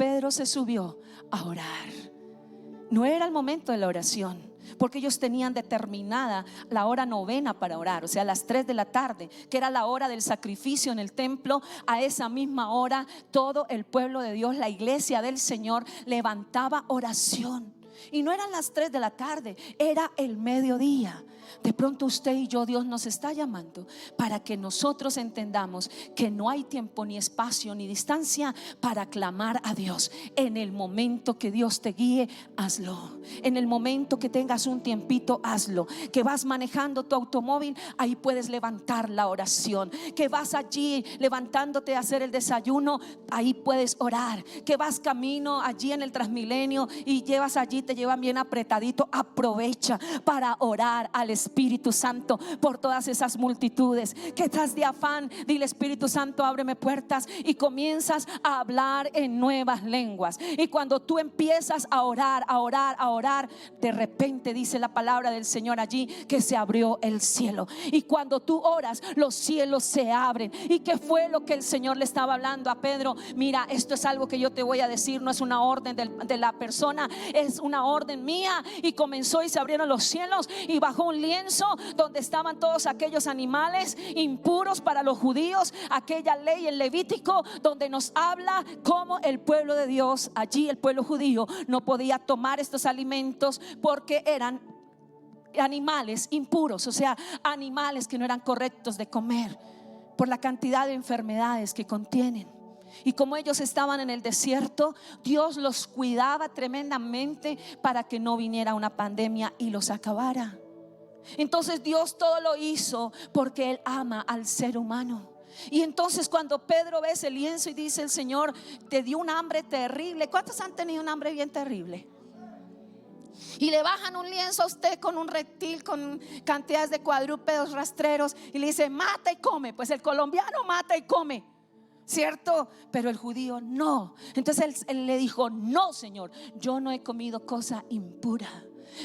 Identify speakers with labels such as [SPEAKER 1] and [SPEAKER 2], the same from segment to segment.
[SPEAKER 1] Pedro se subió a orar, no era el momento de la oración, porque ellos tenían determinada la hora novena para orar, o sea, a las 3 de la tarde, que era la hora del sacrificio en el templo. A esa misma hora todo el pueblo de Dios, la iglesia del Señor, levantaba oración. Y no eran las 3 de la tarde, era el mediodía. De pronto usted y yo, Dios nos está llamando para que nosotros entendamos que no hay tiempo, ni espacio, ni distancia para clamar a Dios. En el momento que Dios te guíe, hazlo. En el momento que tengas un tiempito, hazlo. Que vas manejando tu automóvil, ahí puedes levantar la oración. Que vas allí levantándote a hacer el desayuno, ahí puedes orar. Que vas camino allí en el Transmilenio y llevas allí, te llevan bien apretadito, aprovecha para orar al Espíritu Santo por todas esas multitudes. Que estás de afán, dile: Espíritu Santo, ábreme puertas, y comienzas a hablar en nuevas lenguas. Y cuando tú empiezas a orar, a orar, a orar, de repente dice la palabra del Señor allí que se abrió el cielo. Y cuando tú oras, los cielos se abren. ¿Y qué fue lo que el Señor le estaba hablando a Pedro? Mira, esto es algo que yo te voy a decir, no es una orden de la persona, es una orden mía. Y comenzó y se abrieron los cielos y bajó un lienzo donde estaban todos aquellos animales impuros para los judíos, aquella ley en Levítico donde nos habla cómo el pueblo de Dios, allí el pueblo judío, no podía tomar estos alimentos porque eran animales impuros, o sea, animales que no eran correctos de comer por la cantidad de enfermedades que contienen. Y como ellos estaban en el desierto, Dios los cuidaba tremendamente para que no viniera una pandemia y los acabara. Entonces Dios todo lo hizo porque Él ama al ser humano. Y entonces cuando Pedro ve ese lienzo y dice: el Señor te dio un hambre terrible. ¿Cuántos han tenido un hambre bien terrible? Y le bajan un lienzo a usted con un reptil, con cantidades de cuadrúpedos rastreros, y le dice: mata y come. Pues el colombiano mata y come, ¿cierto? Pero el judío no. Entonces él le dijo: no, Señor, yo no he comido cosa impura.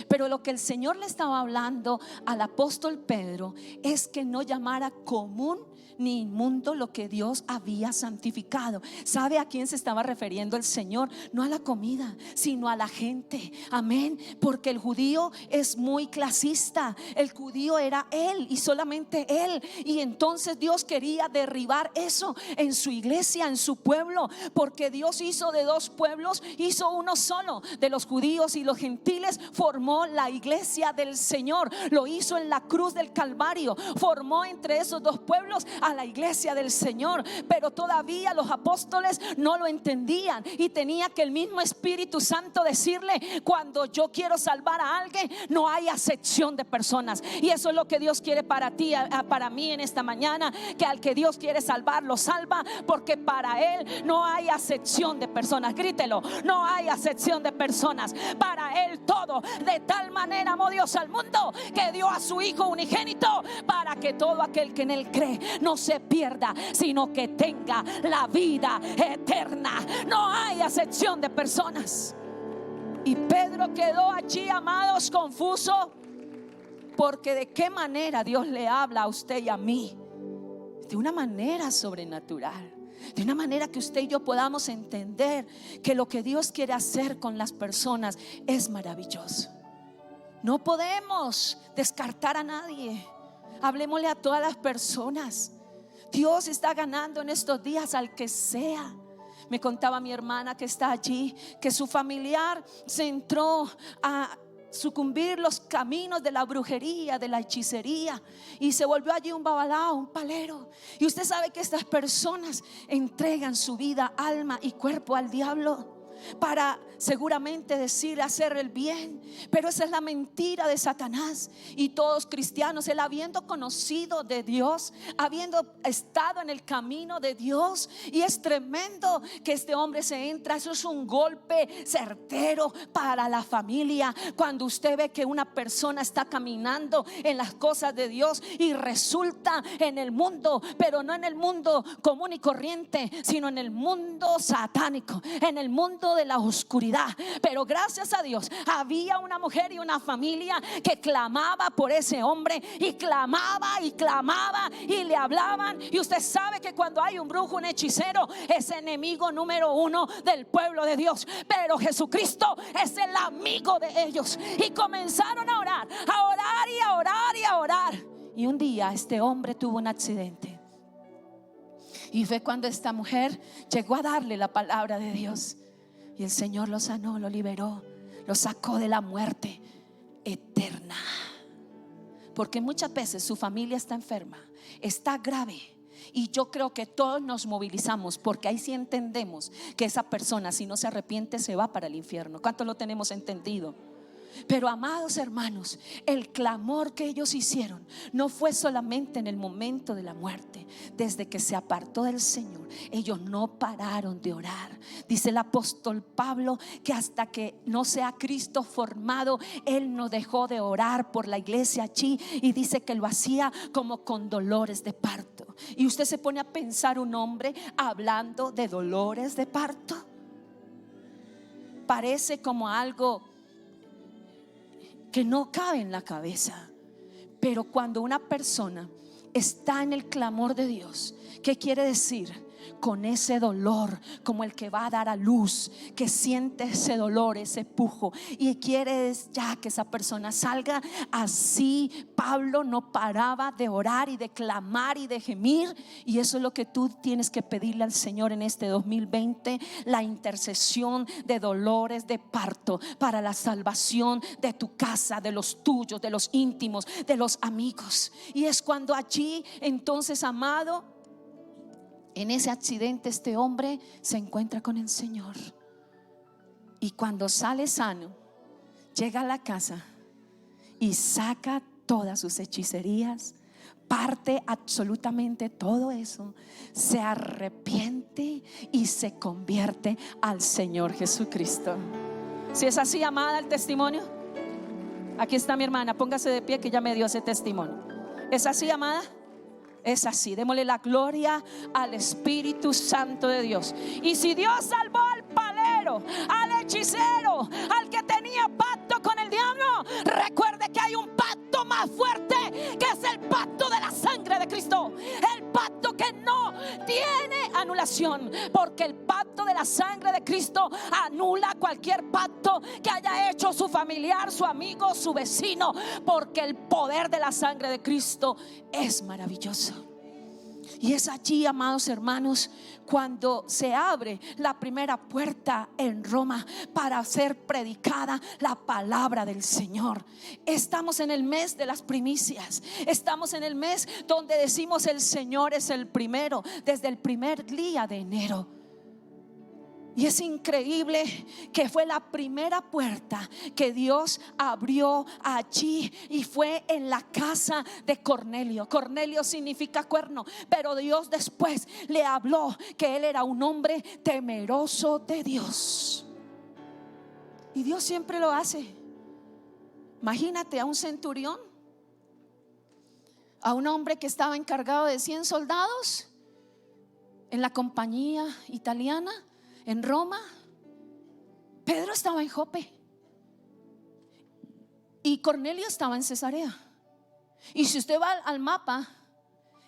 [SPEAKER 1] Pero lo que el Señor le estaba hablando al apóstol Pedro es que no llamara común ni inmundo lo que Dios había santificado. ¿Sabe a quién se estaba refiriendo el Señor? No a la comida, sino a la gente. Amén. Porque el judío es muy clasista. El judío era él y solamente él. Y entonces Dios quería derribar eso en su iglesia, en su pueblo. Porque Dios hizo de dos pueblos, hizo uno solo. De los judíos y los gentiles formó la iglesia del Señor. Lo hizo en la cruz del Calvario. Formó entre esos dos pueblos a la iglesia del Señor. Pero todavía los apóstoles no lo entendían, y tenía que el mismo Espíritu Santo decirle: cuando yo quiero salvar a alguien, no hay acepción de personas. Y eso es lo que Dios quiere para ti, para mí en esta mañana. Que al que Dios quiere salvar, lo salva, porque para Él no hay acepción de personas. Grítelo: no hay acepción de personas. Para Él todo. De tal manera amó Dios al mundo que dio a su Hijo unigénito, para que todo aquel que en Él cree no se pierda, sino que tenga la vida eterna. No hay acepción de personas. Y Pedro quedó allí, amados, confuso, porque de qué manera Dios le habla a usted y a mí. De una manera sobrenatural, de una manera que usted y yo podamos entender que lo que Dios quiere hacer con las personas es maravilloso. No podemos descartar a nadie. Hablemosle a todas las personas. Dios está ganando en estos días al que sea. Me contaba mi hermana que está allí, que su familiar se entró a sucumbir los caminos de la brujería, de la hechicería, y se volvió allí un babalao, un palero. Y usted sabe que estas personas entregan su vida, alma y cuerpo al diablo para seguramente decir, hacer el bien. Pero esa es la mentira de Satanás. Y todos cristianos, él habiendo conocido de Dios, habiendo estado en el camino de Dios, y es tremendo que este hombre se entra. Eso es un golpe certero para la familia. Cuando usted ve que una persona está caminando en las cosas de Dios y resulta en el mundo, pero no en el mundo común y corriente, sino en el mundo satánico, en el mundo fondo de la oscuridad. Pero gracias a Dios había una mujer y una familia que clamaba por ese hombre, y clamaba y clamaba, y le hablaban. Y usted sabe que cuando hay un brujo, un hechicero, es enemigo número uno del pueblo de Dios. Pero Jesucristo es el amigo de ellos. Y comenzaron a orar, a orar y a orar y a orar. Y un día este hombre tuvo un accidente. Y fue cuando esta mujer llegó a darle la palabra de Dios. Y el Señor lo sanó, lo liberó, lo sacó de la muerte eterna. Porque muchas veces su familia está enferma, está grave. Y yo creo que todos nos movilizamos, porque ahí sí entendemos que esa persona, si no se arrepiente, se va para el infierno. ¿Cuánto lo tenemos entendido? Pero amados hermanos, el clamor que ellos hicieron no fue solamente en el momento de la muerte. Desde que se apartó del Señor, ellos no pararon de orar. Dice el apóstol Pablo que hasta que no sea Cristo formado, él no dejó de orar por la iglesia allí. Y dice que lo hacía como con dolores de parto. Y usted se pone a pensar, un hombre hablando de dolores de parto, parece como algo que no cabe en la cabeza. Pero cuando una persona está en el clamor de Dios, ¿qué quiere decir? Con ese dolor, como el que va a dar a luz, que siente ese dolor, ese pujo, y quiere ya que esa persona salga. Así Pablo no paraba de orar y de clamar y de gemir. Y eso es lo que tú tienes que pedirle al Señor en este 2020: la intercesión de dolores de parto para la salvación de tu casa, de los tuyos, de los íntimos, de los amigos. Y es cuando allí entonces, amado, en ese accidente, este hombre se encuentra con el Señor. Y cuando sale sano, llega a la casa y saca todas sus hechicerías, parte absolutamente todo eso, se arrepiente y se convierte al Señor Jesucristo. Si es así, amada, el testimonio. Aquí está mi hermana, póngase de pie, que ya me dio ese testimonio. ¿Es así, amada? Es así. Démosle la gloria al Espíritu Santo de Dios. Y si Dios salvó al palero, al hechicero, al que tenía pacto con el diablo, recuerde que hay un pacto más fuerte, que es el pacto de la sangre de Cristo. El pacto que no tiene anulación, porque el pacto de la sangre de Cristo anula cualquier pacto que haya hecho su familiar, su amigo, su vecino. Porque el poder de la sangre de Cristo es maravilloso. Y es allí, amados hermanos, cuando se abre la primera puerta en Roma para ser predicada la palabra del Señor. Estamos en el mes de las primicias. Estamos en el mes donde decimos: el Señor es el primero, desde el primer día de enero. Y es increíble que fue la primera puerta que Dios abrió allí, y fue en la casa de Cornelio. Cornelio significa cuerno, pero Dios después le habló que él era un hombre temeroso de Dios. Y Dios siempre lo hace. Imagínate a un centurión, a un hombre que estaba encargado de 100 soldados en la compañía italiana en Roma. Pedro estaba en Jope y Cornelio estaba en Cesarea. Y si usted va al mapa,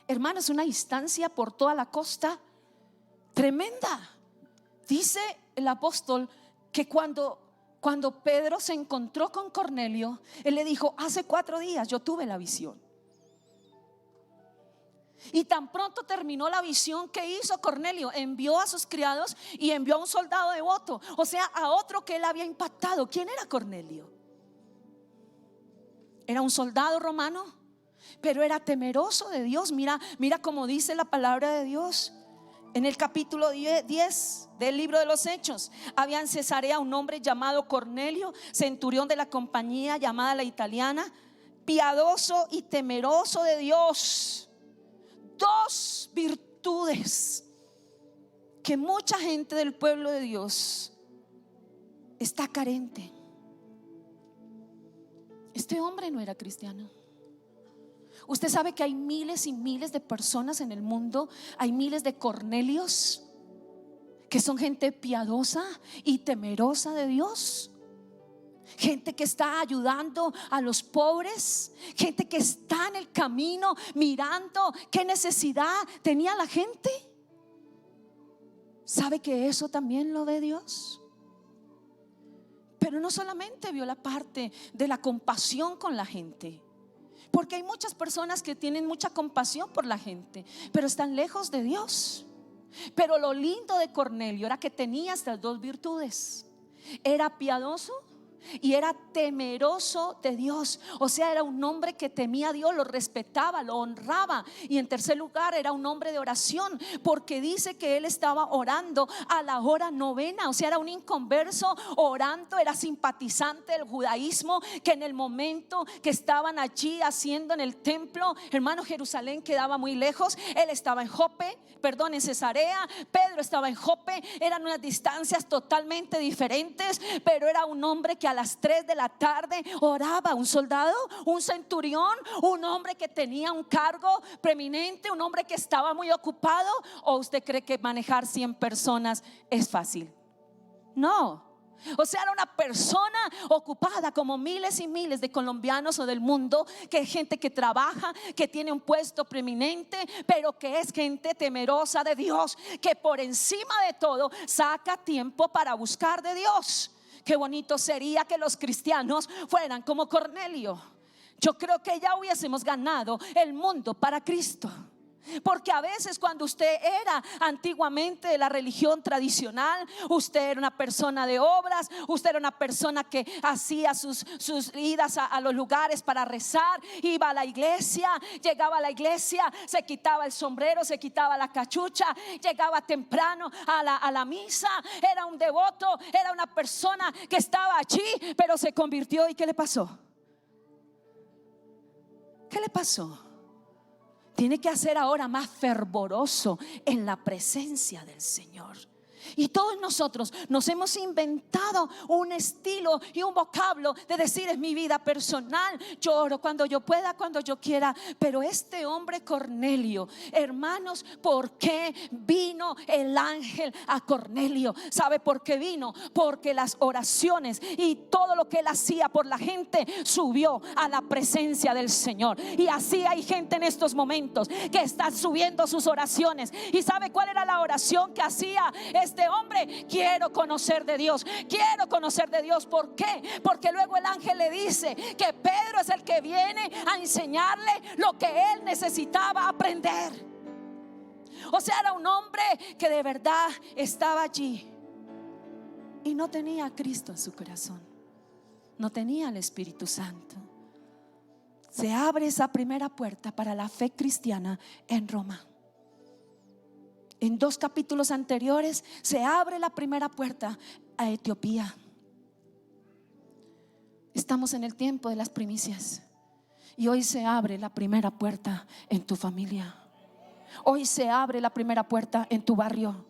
[SPEAKER 1] hermano, es una distancia por toda la costa tremenda. Dice el apóstol que cuando Pedro se encontró con Cornelio, él le dijo: hace 4 días yo tuve la visión. Y tan pronto terminó la visión, que hizo Cornelio: envió a sus criados y envió a un soldado devoto, o sea, a otro que él había impactado. ¿Quién era Cornelio? Era un soldado romano, pero era temeroso de Dios. Mira cómo dice la palabra de Dios en el capítulo 10 del libro de los Hechos. Había en Cesarea un hombre llamado Cornelio, centurión de la compañía llamada la italiana, piadoso y temeroso de Dios. 2 virtudes que mucha gente del pueblo de Dios está carente. Este hombre no era cristiano. Usted sabe que hay miles y miles de personas en el mundo, hay miles de Cornelios que son gente piadosa y temerosa de Dios. Gente que está ayudando a los pobres, gente que está en el camino mirando qué necesidad tenía la gente. ¿Sabe que eso también lo ve Dios? Pero no solamente vio la parte de la compasión con la gente, porque hay muchas personas que tienen mucha compasión por la gente, pero están lejos de Dios. Pero lo lindo de Cornelio era que tenía estas dos virtudes: era piadoso y era temeroso de Dios. O sea, era un hombre que temía a Dios, lo respetaba, lo honraba. Y en tercer lugar, era un hombre de oración, porque dice que él estaba orando a la hora novena. O sea, era un inconverso orando, era simpatizante del judaísmo, que en el momento que estaban allí haciendo en el templo, hermano, Jerusalén quedaba muy lejos. Él estaba en Jope, perdón, en Cesarea. Pedro estaba en Jope. Eran unas distancias totalmente diferentes, pero era un hombre que a las 3 de la tarde oraba. Un soldado, un centurión, un hombre que tenía un cargo preeminente, un hombre que estaba muy ocupado. ¿O usted cree que manejar 100 personas es fácil? No. O sea, era una persona ocupada, como miles y miles de colombianos o del mundo, que es gente que trabaja, que tiene un puesto preeminente, pero que es gente temerosa de Dios, que por encima de todo saca tiempo para buscar de Dios. Qué bonito sería que los cristianos fueran como Cornelio. Yo creo que ya hubiésemos ganado el mundo para Cristo. Porque a veces cuando usted era antiguamente de la religión tradicional, usted era una persona de obras, usted era una persona que hacía sus idas a los lugares para rezar, iba a la iglesia, llegaba a la iglesia, se quitaba el sombrero, se quitaba la cachucha, llegaba temprano a la misa, era un devoto, era una persona que estaba allí, pero se convirtió. ¿Y qué le pasó? ¿Qué le pasó? Tiene que hacer ahora más fervoroso en la presencia del Señor. Y todos nosotros nos hemos inventado un estilo y un vocablo de decir: es mi vida personal, yo oro cuando yo pueda, cuando yo quiera. Pero este hombre Cornelio, hermanos, ¿por qué vino el ángel a Cornelio? ¿Sabe por qué vino? Porque las oraciones y todo lo que él hacía por la gente subió a la presencia del Señor. Y así hay gente en estos momentos que está subiendo sus oraciones. ¿Y sabe cuál era la oración que hacía este hombre? Quiero conocer de Dios, quiero conocer de Dios. ¿Por qué? Porque luego el ángel le dice que Pedro es el que viene a enseñarle lo que él necesitaba aprender. O sea, era un hombre que de verdad estaba allí y no tenía a Cristo en su corazón, no tenía al Espíritu Santo. Se abre esa primera puerta para la fe cristiana en Roma. En 2 capítulos anteriores se abre la primera puerta a Etiopía. Estamos en el tiempo de las primicias y hoy se abre la primera puerta en tu familia. Hoy se abre la primera puerta en tu barrio.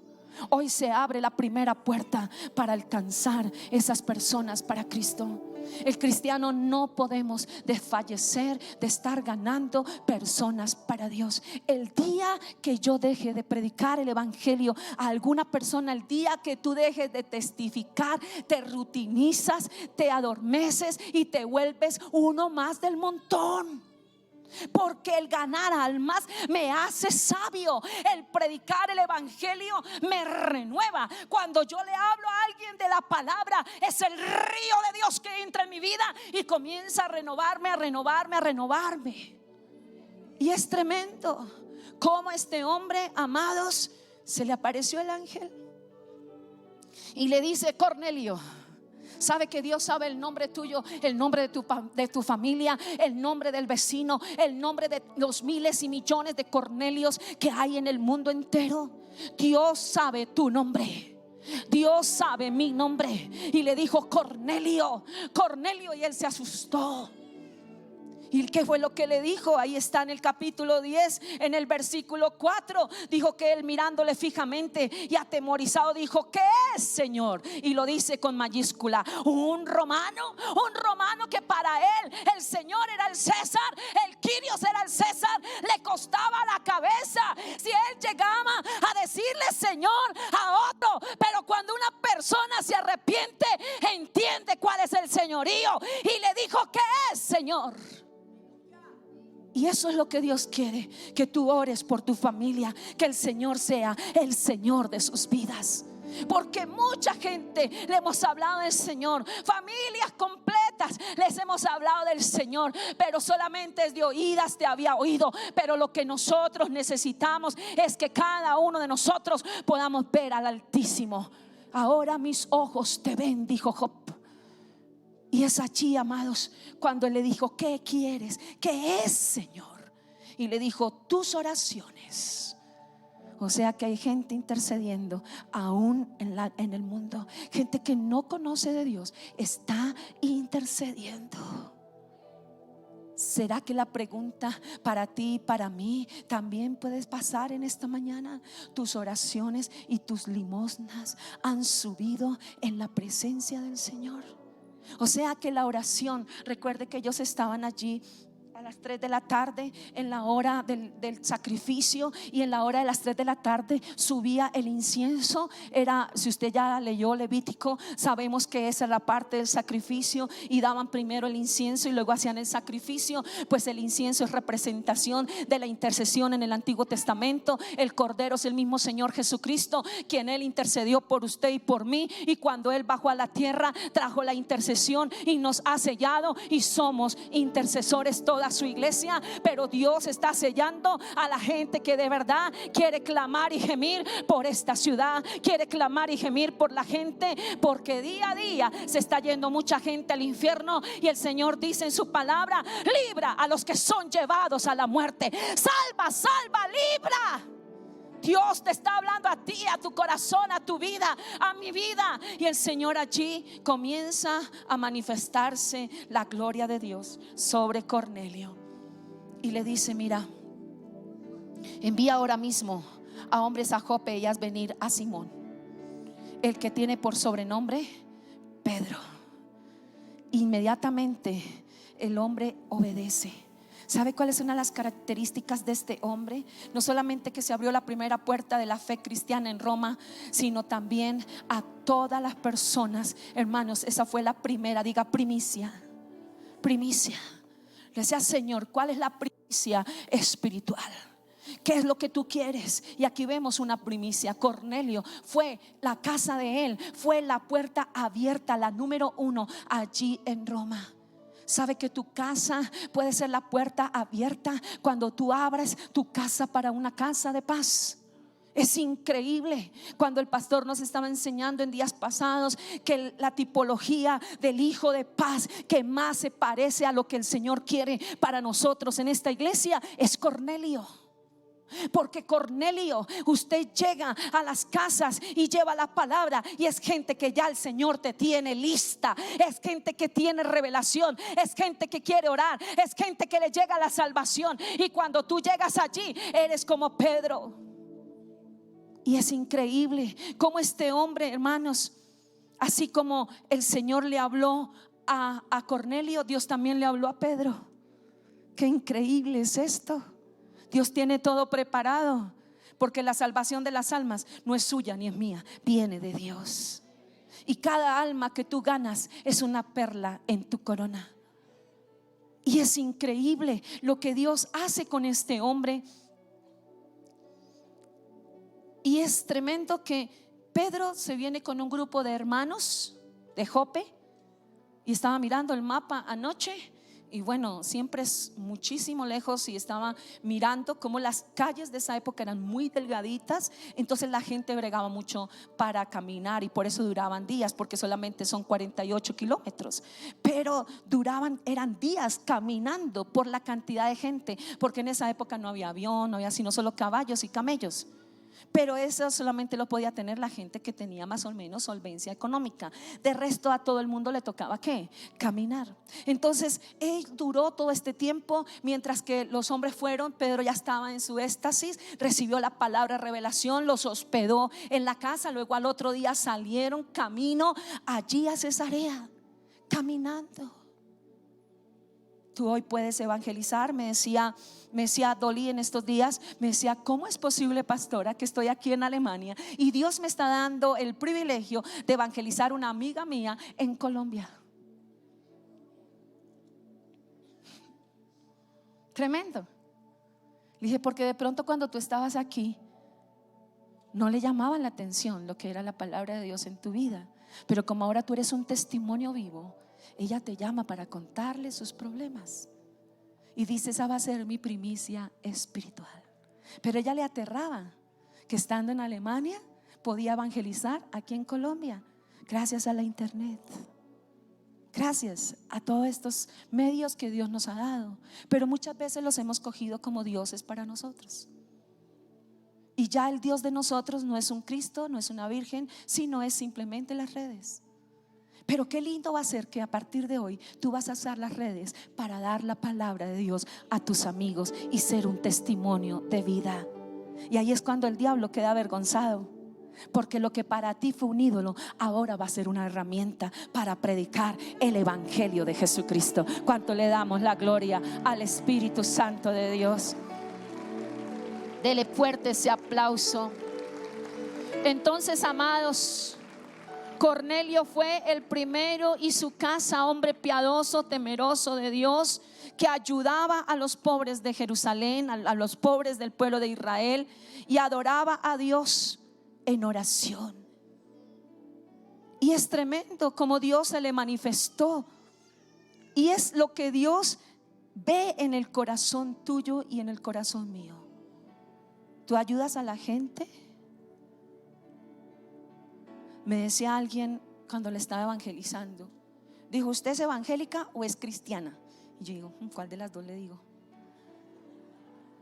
[SPEAKER 1] Hoy se abre la primera puerta para alcanzar esas personas para Cristo. El cristiano no podemos desfallecer de estar ganando personas para Dios. El día que yo deje de predicar el evangelio a alguna persona, el día que tú dejes de testificar, te rutinizas, te adormeces y te vuelves uno más del montón. Porque el ganar almas me hace sabio. El predicar el evangelio me renueva. Cuando yo le hablo a alguien de la palabra, es el río de Dios que entra en mi vida y comienza a renovarme, a renovarme, a renovarme. Y es tremendo cómo este hombre, amados, se le apareció el ángel y le dice: Cornelio, sabe que Dios sabe el nombre tuyo, el nombre de tu familia, el nombre del vecino, el nombre de los miles y millones de Cornelios que hay en el mundo entero. Dios sabe tu nombre, Dios sabe mi nombre. Y le dijo: Cornelio, Cornelio. Y él se asustó ¿Y qué fue lo que le dijo? Ahí está en el capítulo 10, en el versículo 4. Dijo que él, mirándole fijamente y atemorizado, dijo: ¿qué es, Señor? Y lo dice con mayúscula: un romano que para él el Señor era el César, el Quirios era el César. Le costaba la cabeza si él llegaba a decirle Señor a otro, pero cuando una persona se arrepiente, entiende cuál es el señorío, y le dijo: ¿qué es, Señor? Y eso es lo que Dios quiere, que tú ores por tu familia, que el Señor sea el Señor de sus vidas. Porque mucha gente le hemos hablado del Señor, familias completas les hemos hablado del Señor, pero solamente es de oídas te había oído. Pero lo que nosotros necesitamos es que cada uno de nosotros podamos ver al Altísimo. Ahora mis ojos te ven, dijo Job. Y es allí, amados, cuando él le dijo: ¿qué quieres? ¿Qué es, Señor? Y le dijo: tus oraciones. O sea que hay gente intercediendo aún en el mundo. Gente que no conoce de Dios está intercediendo. ¿Será que la pregunta para ti y para mí también puedes pasar en esta mañana? Tus oraciones y tus limosnas han subido en la presencia del Señor. O sea que la oración, recuerde que ellos estaban allí a las 3 de la tarde en la hora del sacrificio, y en la hora de las 3 de la tarde subía el incienso. Era, si usted ya leyó Levítico, sabemos que esa es la parte del sacrificio, y daban primero el incienso y luego hacían el sacrificio. Pues el incienso es representación de la intercesión en el Antiguo Testamento. El Cordero es el mismo Señor Jesucristo, quien él intercedió por usted y por mí, y cuando él bajó a la tierra trajo la intercesión y nos ha sellado, y somos intercesores toda su iglesia. Pero Dios está sellando a la gente que de verdad quiere clamar y gemir por esta ciudad, quiere clamar y gemir por la gente, porque día a día se está yendo mucha gente al infierno, y el Señor dice en su palabra: libra a los que son llevados a la muerte, salva, salva, libra. Dios te está hablando a ti, a tu corazón, a tu vida, a mi vida. Y el Señor allí comienza a manifestarse la gloria de Dios sobre Cornelio. Y le dice: mira, envía ahora mismo a hombres a Jope y haz venir a Simón, el que tiene por sobrenombre Pedro. Inmediatamente el hombre obedece. ¿Sabe cuáles son las características de este hombre? No solamente que se abrió la primera puerta de la fe cristiana en Roma, sino también a todas las personas. Hermanos, esa fue la primera, diga primicia. Primicia. Le decía: Señor, ¿cuál es la primicia espiritual? ¿Qué es lo que tú quieres? Y aquí vemos una primicia. Cornelio fue la casa de él, fue la puerta abierta, la número 1 allí en Roma. ¿Sabe que tu casa puede ser la puerta abierta cuando tú abres tu casa para una casa de paz? Es increíble cuando el pastor nos estaba enseñando en días pasados que la tipología del hijo de paz que más se parece a lo que el Señor quiere para nosotros en esta iglesia es Cornelio. Porque Cornelio, usted llega a las casas y lleva la palabra, y es gente que ya el Señor te tiene lista, es gente que tiene revelación, es gente que quiere orar, es gente que le llega la salvación. Y cuando tú llegas allí, eres como Pedro. Y es increíble como este hombre, hermanos, así como el Señor le habló a Cornelio, Dios también le habló a Pedro. Qué increíble es esto. Dios tiene todo preparado, porque la salvación de las almas no es suya ni es mía, viene de Dios. Y cada alma que tú ganas es una perla en tu corona. Y es increíble lo que Dios hace con este hombre. Y es tremendo que Pedro se viene con un grupo de hermanos de Jope, y estaba mirando el mapa anoche. Y bueno, siempre es muchísimo lejos, y estaba mirando cómo las calles de esa época eran muy delgaditas. Entonces la gente bregaba mucho para caminar, y por eso duraban días, porque solamente son 48 kilómetros. Pero eran días caminando por la cantidad de gente, porque en esa época no había avión, no había sino solo caballos y camellos. Pero eso solamente lo podía tener la gente que tenía más o menos solvencia económica. De resto a todo el mundo le tocaba ¿qué? Caminar. Entonces él duró todo este tiempo. Mientras que los hombres fueron, Pedro ya estaba en su éxtasis, recibió la palabra de revelación, los hospedó en la casa. Luego al otro día salieron camino allí a Cesarea, caminando. Tú hoy puedes evangelizar. Me decía Dolly en estos días, me decía: ¿cómo es posible, pastora, que estoy aquí en Alemania y Dios me está dando el privilegio de evangelizar una amiga mía en Colombia? Tremendo. Le dije: porque de pronto cuando tú estabas aquí no le llamaban la atención lo que era la palabra de Dios en tu vida, pero como ahora tú eres un testimonio vivo, ella te llama para contarle sus problemas y dice: esa va a ser mi primicia espiritual. Pero ella le aterraba que estando en Alemania podía evangelizar aquí en Colombia, gracias a la internet, gracias a todos estos medios que Dios nos ha dado. Pero muchas veces los hemos cogido como dioses para nosotros. Y ya el Dios de nosotros no es un Cristo, no es una virgen, sino es simplemente las redes. Pero qué lindo va a ser que a partir de hoy tú vas a usar las redes para dar la palabra de Dios a tus amigos y ser un testimonio de vida. Y ahí es cuando el diablo queda avergonzado, porque lo que para ti fue un ídolo ahora va a ser una herramienta para predicar el evangelio de Jesucristo. ¿Cuánto le damos la gloria al Espíritu Santo de Dios? Dele fuerte ese aplauso. Entonces, amados, Cornelio fue el primero y su casa, hombre piadoso, temeroso de Dios, que ayudaba a los pobres de Jerusalén, a los pobres del pueblo de Israel, y adoraba a Dios en oración. Y es tremendo como Dios se le manifestó, y es lo que Dios ve en el corazón tuyo y en el corazón mío. ¿Tú ayudas a la gente? Me decía alguien cuando le estaba evangelizando, dijo: ¿usted es evangélica o es cristiana? Y yo digo: ¿cuál de las dos le digo?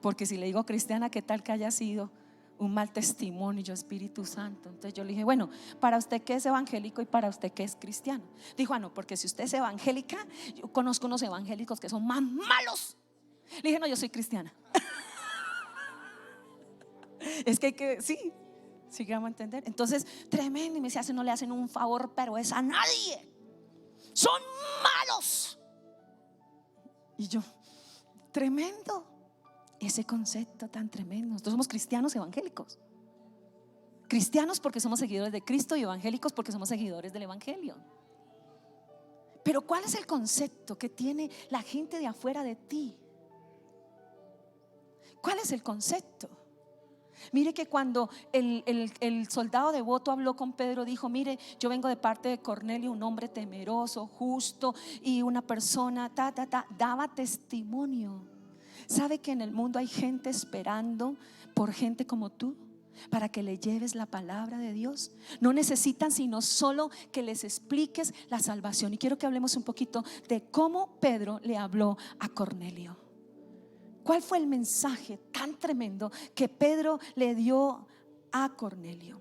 [SPEAKER 1] Porque si le digo cristiana, ¿qué tal que haya sido un mal testimonio? Y yo: Espíritu Santo. Entonces yo le dije: bueno, para usted que es evangélico y para usted que es cristiano. Dijo: no, porque si usted es evangélica, yo conozco unos evangélicos que son más malos. Le dije: no, yo soy cristiana. Es que hay que, sí, vamos a entender. Entonces, tremendo. Y me decía: no le hacen un favor, pero es a nadie, son malos. Y yo: tremendo ese concepto tan tremendo. Nosotros somos cristianos evangélicos. Cristianos porque somos seguidores de Cristo, y evangélicos porque somos seguidores del evangelio. Pero ¿cuál es el concepto que tiene la gente de afuera de ti? ¿Cuál es el concepto? Mire que cuando el soldado devoto habló con Pedro, dijo: mire, yo vengo de parte de Cornelio, un hombre temeroso, justo, y una persona daba testimonio. ¿Sabe que en el mundo hay gente esperando por gente como tú para que le lleves la palabra de Dios? No necesitan sino solo que les expliques la salvación. Y quiero que hablemos un poquito de cómo Pedro le habló a Cornelio. ¿Cuál fue el mensaje tan tremendo que Pedro le dio a Cornelio?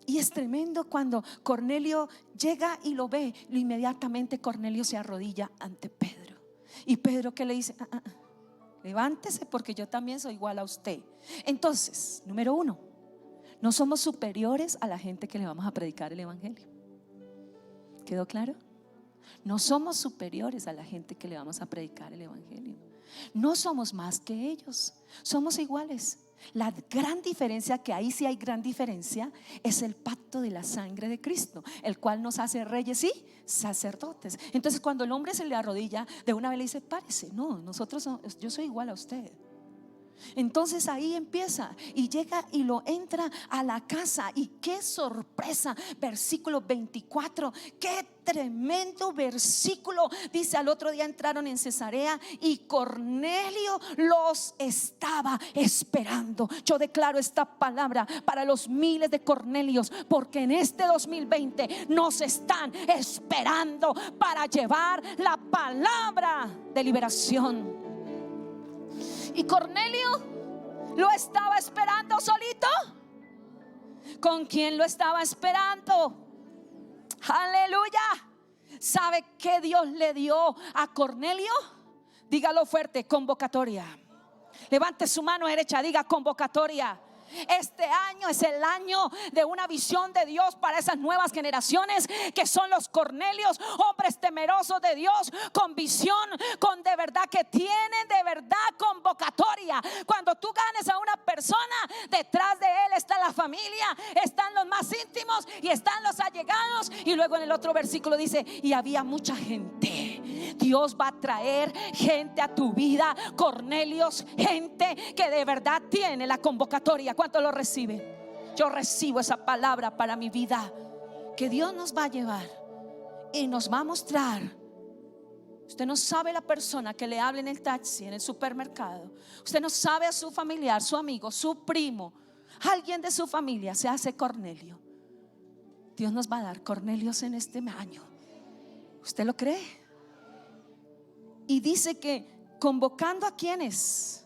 [SPEAKER 1] Y es tremendo cuando Cornelio llega y lo ve. Inmediatamente Cornelio se arrodilla ante Pedro. Y Pedro, ¿qué le dice? Levántese, porque yo también soy igual a usted. Entonces, número uno, no somos superiores a la gente que le vamos a predicar el evangelio. ¿Quedó claro? No somos superiores a la gente que le vamos a predicar el evangelio. No somos más que ellos, somos iguales. La gran diferencia, que ahí sí hay gran diferencia, es el pacto de la sangre de Cristo, el cual nos hace reyes y sacerdotes. Entonces cuando el hombre se le arrodilla, de una vez le dice: párese. No, yo soy igual a usted. Entonces ahí empieza y llega y lo entra a la casa. Y qué sorpresa, versículo 24, qué tremendo versículo. Dice: al otro día entraron en Cesarea y Cornelio los estaba esperando. Yo declaro esta palabra para los miles de Cornelios, porque en este 2020 nos están esperando para llevar la palabra de liberación. Y Cornelio lo estaba esperando solito. ¿Con quién lo estaba esperando? Aleluya. ¿Sabe qué Dios le dio a Cornelio? Dígalo fuerte: convocatoria. Levante su mano derecha, diga: convocatoria. Este año es el año de una visión de Dios para esas nuevas generaciones que son los Cornelios, hombres temerosos de Dios, con visión, con de verdad, que tienen de verdad convocatoria. Cuando tú ganes a una persona, detrás de él está la familia, están los más íntimos y están los allegados. Y luego en el otro versículo dice: y había mucha gente. Dios va a traer gente a tu vida, Cornelios, gente que de verdad tiene la convocatoria. ¿Cuánto lo reciben? Yo recibo esa palabra para mi vida, que Dios nos va a llevar y nos va a mostrar. Usted no sabe la persona que le habla en el taxi, en el supermercado. Usted no sabe a su familiar, su amigo, su primo, alguien de su familia se hace Cornelio. Dios nos va a dar Cornelios en este año. ¿Usted lo cree? Y dice que convocando a quienes,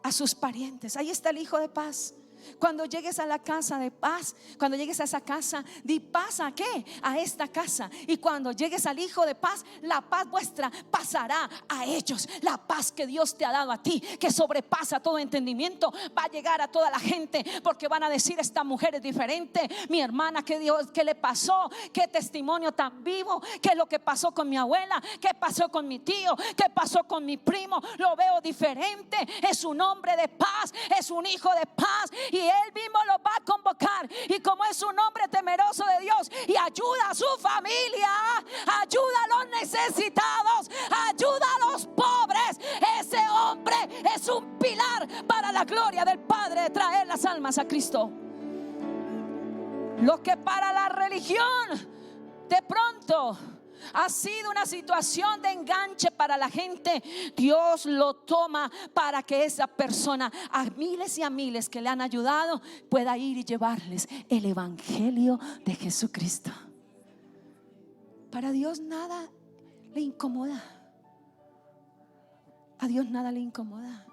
[SPEAKER 1] a sus parientes. Ahí está el hijo de paz. Cuando llegues a la casa de paz, cuando llegues a esa casa, di paz a qué, a esta casa. Y cuando llegues al hijo de paz, la paz vuestra pasará a ellos. La paz que Dios te ha dado a ti, que sobrepasa todo entendimiento, va a llegar a toda la gente, porque van a decir: esta mujer es diferente. Mi hermana, ¿qué Dios, qué le pasó? ¿Qué testimonio tan vivo? ¿Qué es lo que pasó con mi abuela? ¿Qué pasó con mi tío? ¿Qué pasó con mi primo? Lo veo diferente. Es un hombre de paz, es un hijo de paz, y él mismo lo va a convocar. Y como es un hombre temeroso de Dios y ayuda a su familia, ayuda a los necesitados, ayuda a los pobres, ese hombre es un pilar para la gloria del Padre, de traer las almas a Cristo. Lo que para la religión de pronto ha sido una situación de enganche para la gente, Dios lo toma para que esa persona, a miles y a miles que le han ayudado, pueda ir y llevarles el evangelio de Jesucristo. Para Dios nada le incomoda. A Dios nada le incomoda.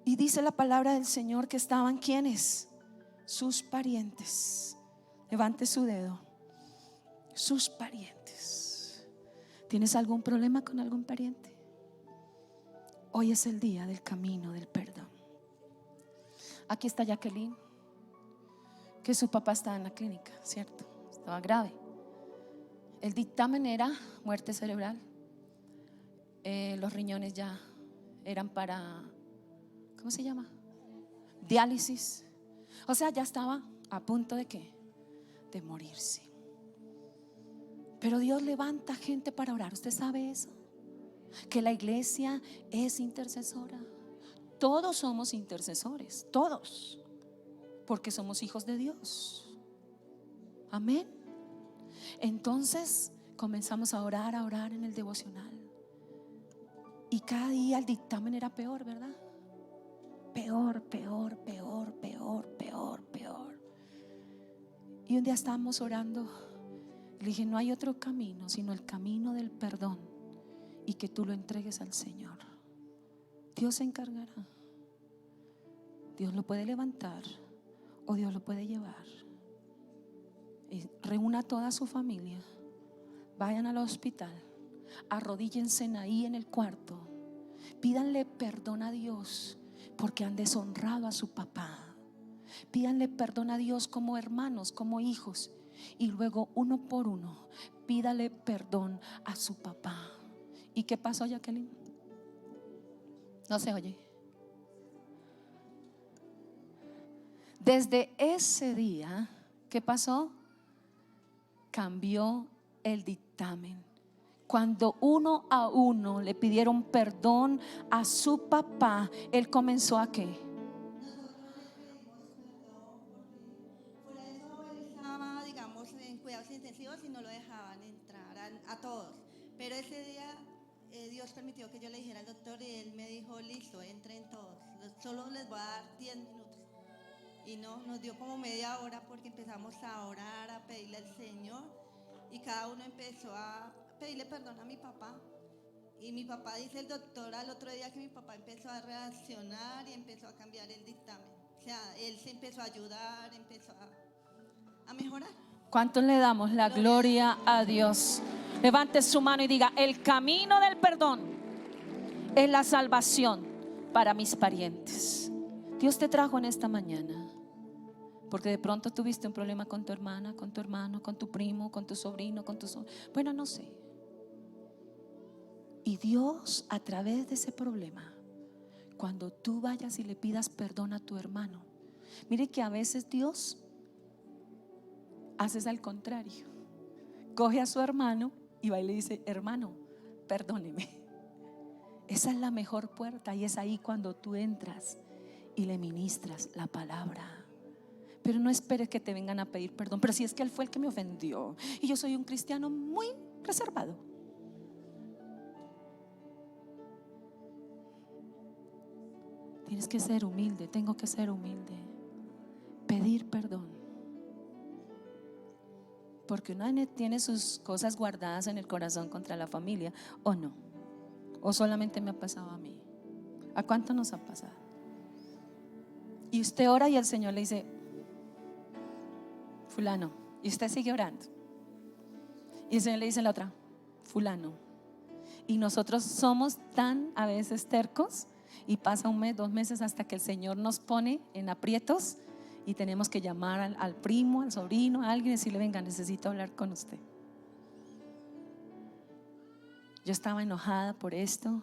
[SPEAKER 1] Y dice la palabra del Señor que estaban ¿quiénes? Sus parientes. Levante su dedo. Sus parientes. ¿Tienes algún problema con algún pariente? Hoy es el día del camino del perdón. Aquí está Jacqueline, que su papá estaba en la clínica, ¿cierto? Estaba grave. El dictamen era muerte cerebral. Los riñones ya eran para, ¿cómo se llama? Diálisis. O sea, ya estaba a punto de ¿qué? De morirse. Pero Dios levanta gente para orar. ¿Usted sabe eso? Que la iglesia es intercesora. Todos somos intercesores, todos, porque somos hijos de Dios. Amén. Entonces comenzamos a orar en el devocional. Y cada día el dictamen era peor, ¿verdad? Peor, peor, peor, peor, peor, peor. Y un día estábamos orando. Le dije: no hay otro camino sino el camino del perdón, y que tú lo entregues al Señor. Dios se encargará. Dios lo puede levantar o Dios lo puede llevar. Y reúna a toda su familia, vayan al hospital, arrodíllense ahí en el cuarto, pídanle perdón a Dios porque han deshonrado a su papá. Pídanle perdón a Dios como hermanos, como hijos. Y luego uno por uno pídale perdón a su papá. ¿Y qué pasó, Jacqueline? No se oye. Desde ese día, ¿qué pasó? Cambió el dictamen. Cuando uno a uno le pidieron perdón a su papá, él comenzó a ¿qué?
[SPEAKER 2] Intensivos y no lo dejaban entrar a todos, pero ese día Dios permitió que yo le dijera al doctor, y él me dijo: listo, entren todos, solo les voy a dar 10 minutos. Y no, nos dio como media hora, porque empezamos a orar, a pedirle al Señor, y cada uno empezó a pedirle perdón a mi papá. Y mi papá, dice el doctor al otro día, que mi papá empezó a reaccionar y empezó a cambiar el dictamen. O sea, él se empezó a ayudar, empezó a mejorar.
[SPEAKER 1] ¿Cuántos le damos la gloria a Dios? Levante su mano y diga: el camino del perdón es la salvación para mis parientes. Dios te trajo en esta mañana porque de pronto tuviste un problema con tu hermana, con tu hermano, con tu primo, con tu sobrino, bueno, no sé. Y Dios, a través de ese problema, cuando tú vayas y le pidas perdón a tu hermano, mire que a veces Dios haces al contrario. Coge a su hermano y va y le dice: hermano, perdóneme. Esa es la mejor puerta, y es ahí cuando tú entras y le ministras la palabra. Pero no esperes que te vengan a pedir perdón. Pero si es que él fue el que me ofendió y yo soy un cristiano muy reservado. Tienes que ser humilde, tengo que ser humilde. Pedir perdón. Porque uno tiene sus cosas guardadas en el corazón contra la familia, ¿o no? ¿O solamente me ha pasado a mí? ¿A cuánto nos ha pasado? Y usted ora y el Señor le dice: fulano. Y usted sigue orando. Y el Señor le dice a la otra: fulano. Y nosotros somos tan a veces tercos, y pasa un mes, 2 meses, hasta que el Señor nos pone en aprietos y tenemos que llamar al primo, al sobrino, a alguien y decirle: venga, necesito hablar con usted. Yo estaba enojada por esto,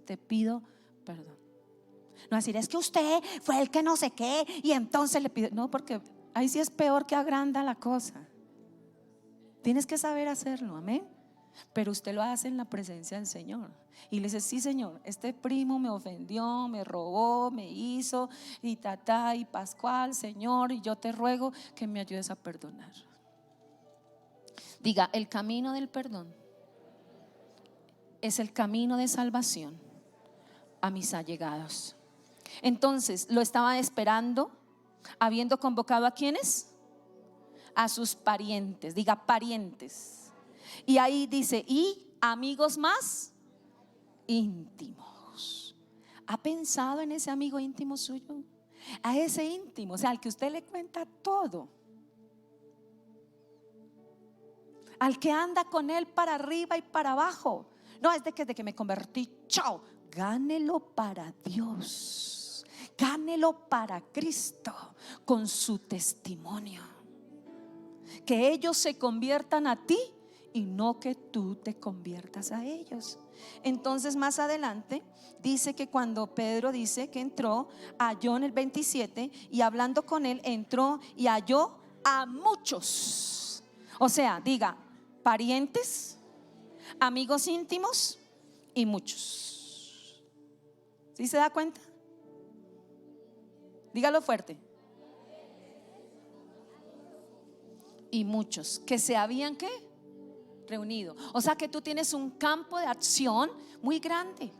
[SPEAKER 1] te pido perdón. No decir: es que usted fue el que no sé qué y entonces le pido. No, porque ahí sí es peor, que agranda la cosa. Tienes que saber hacerlo, amén. Pero usted lo hace en la presencia del Señor y le dice: sí, Señor, este primo me ofendió, me robó, me hizo y y Pascual, Señor, y yo te ruego que me ayudes a perdonar. Diga: el camino del perdón es el camino de salvación a mis allegados. Entonces lo estaba esperando, habiendo convocado ¿a quiénes? A sus parientes. Diga: parientes. Y ahí dice: y amigos más íntimos. ¿Ha pensado en ese amigo íntimo suyo? A ese íntimo, o sea, al que usted le cuenta todo, al que anda con él para arriba y para abajo. No es de que me convertí, chao. Gánelo para Dios, gánelo para Cristo con su testimonio. Que ellos se conviertan a ti y no que tú te conviertas a ellos. Entonces más adelante dice que cuando Pedro dice que entró, halló en el 27, y hablando con él entró y halló a muchos. O sea, diga: parientes, amigos íntimos y muchos. ¿Sí se da cuenta? Dígalo fuerte. Y muchos que se habían ¿qué? Reunido. O sea que tú tienes un campo de acción muy grande.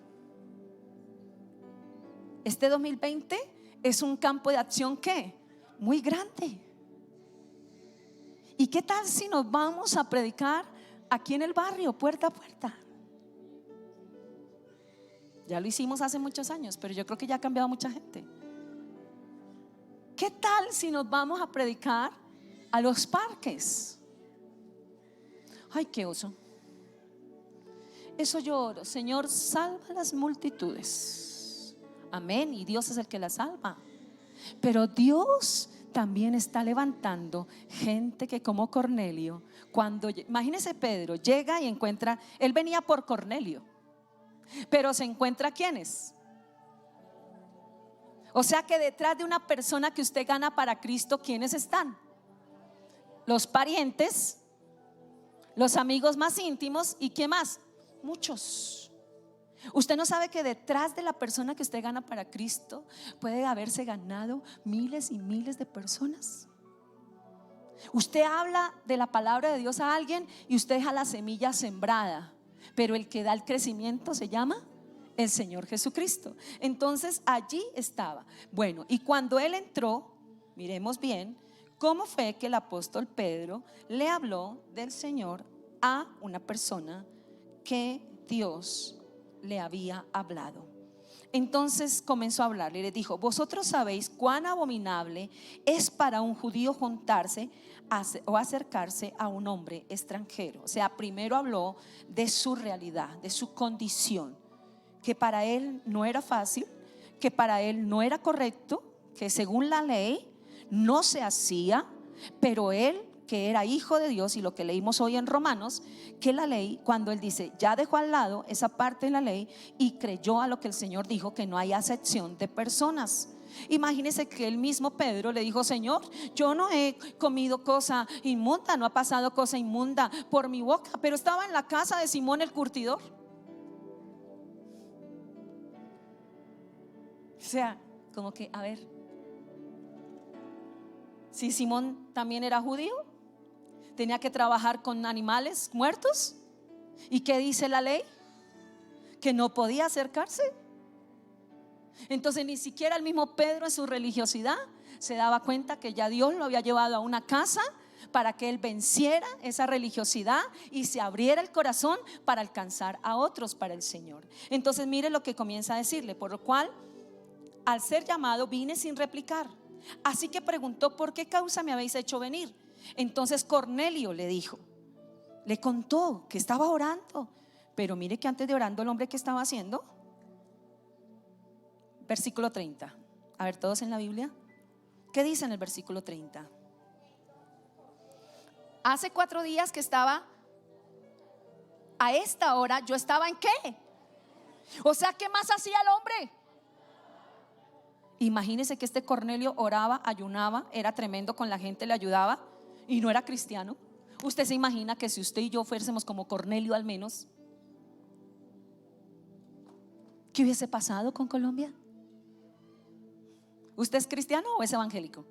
[SPEAKER 1] Este 2020 es un campo de acción ¿qué? Muy grande. ¿Y qué tal si nos vamos a predicar aquí en el barrio, puerta a puerta? Ya lo hicimos hace muchos años, pero yo creo que ya ha cambiado mucha gente. ¿Qué tal si nos vamos a predicar a los parques? Ay, qué oso. Eso yo oro: Señor, salva las multitudes. Amén. Y Dios es el que las salva. Pero Dios también está levantando gente que, como Cornelio, imagínese, Pedro llega y encuentra, él venía por Cornelio, pero se encuentra ¿quiénes? O sea que detrás de una persona que usted gana para Cristo, ¿quiénes están? Los parientes, los amigos más íntimos, ¿y qué más? Muchos. Usted no sabe que detrás de la persona que usted gana para Cristo puede haberse ganado miles y miles de personas. Usted habla de la palabra de Dios a alguien y usted deja la semilla sembrada, pero el que da el crecimiento se llama el Señor Jesucristo. Entonces allí estaba. Bueno, y cuando él entró, miremos bien cómo fue que el apóstol Pedro le habló del Señor a una persona que Dios le había hablado. Entonces comenzó a hablarle y le dijo: vosotros sabéis cuán abominable es para un judío juntarse o acercarse a un hombre extranjero. O sea, primero habló de su realidad, de su condición, que para él no era fácil, que para él no era correcto, que según la ley no se hacía, pero él, que era hijo de Dios, y lo que leímos hoy en Romanos, que la ley, cuando él dice, ya dejó al lado esa parte de la ley y creyó a lo que el Señor dijo, que no hay acepción de personas. Imagínese que el mismo Pedro le dijo: Señor, yo no he comido cosa inmunda, no ha pasado cosa inmunda por mi boca, pero estaba en la casa de Simón el curtidor. O sea, como que, a ver, si Simón también era judío, tenía que trabajar con animales muertos. ¿Y qué dice la ley? Que no podía acercarse. Entonces ni siquiera el mismo Pedro, en su religiosidad, se daba cuenta que ya Dios lo había llevado a una casa para que él venciera esa religiosidad y se abriera el corazón para alcanzar a otros para el Señor. Entonces mire lo que comienza a decirle: por lo cual, al ser llamado, vine sin replicar. Así que preguntó: ¿por qué causa me habéis hecho venir? Entonces Cornelio le dijo, le contó que estaba orando. Pero mire que antes de orando, el hombre, que estaba haciendo. Versículo 30. A ver, todos en la Biblia, ¿qué dice en el versículo 30? Hace 4 días que estaba, a esta hora yo estaba ¿en qué? O sea, ¿qué más hacía el hombre? Imagínese que este Cornelio oraba, ayunaba, era tremendo con la gente, le ayudaba, y no era cristiano. Usted se imagina que si usted y yo fuésemos como Cornelio, al menos, ¿qué hubiese pasado con Colombia? ¿Usted es cristiano o es evangélico?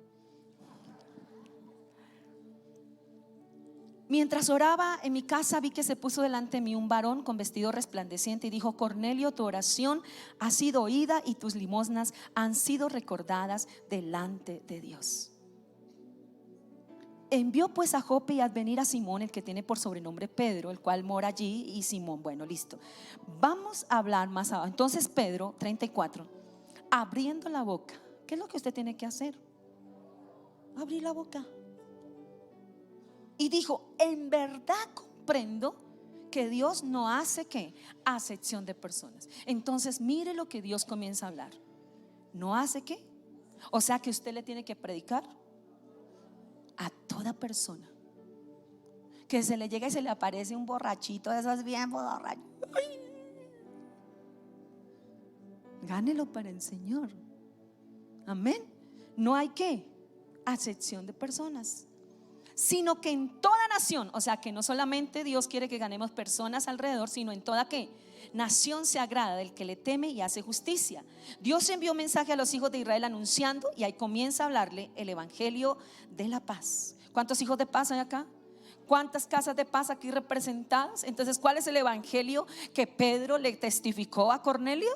[SPEAKER 1] Mientras oraba en mi casa, vi que se puso delante de mí un varón con vestido resplandeciente y dijo: Cornelio, tu oración ha sido oída y tus limosnas han sido recordadas delante de Dios. Envió pues a Jope y a venir a Simón, el que tiene por sobrenombre Pedro, el cual mora allí. Y Simón, bueno, listo, vamos a hablar más abajo. Entonces Pedro, 34, abriendo la boca. ¿Qué es lo que usted tiene que hacer? Abrir la boca. Y dijo: en verdad comprendo que Dios no hace ¿qué? Acepción de personas. Entonces mire lo que Dios comienza a hablar. ¿No hace qué? O sea que usted le tiene que predicar a toda persona. Que se le llega y se le aparece un borrachito de esos bien borrachos. Gánelo para el Señor. Amén. No hay ¿qué? Acepción de personas, sino que en toda nación. O sea que no solamente Dios quiere que ganemos personas alrededor, sino en toda ¿qué? Nación se agrada del que le teme y hace justicia. Dios envió mensaje a los hijos de Israel anunciando, y ahí comienza a hablarle el evangelio de la paz. ¿Cuántos hijos de paz hay acá? ¿Cuántas casas de paz aquí representadas? Entonces, ¿cuál es el evangelio que Pedro le testificó a Cornelio?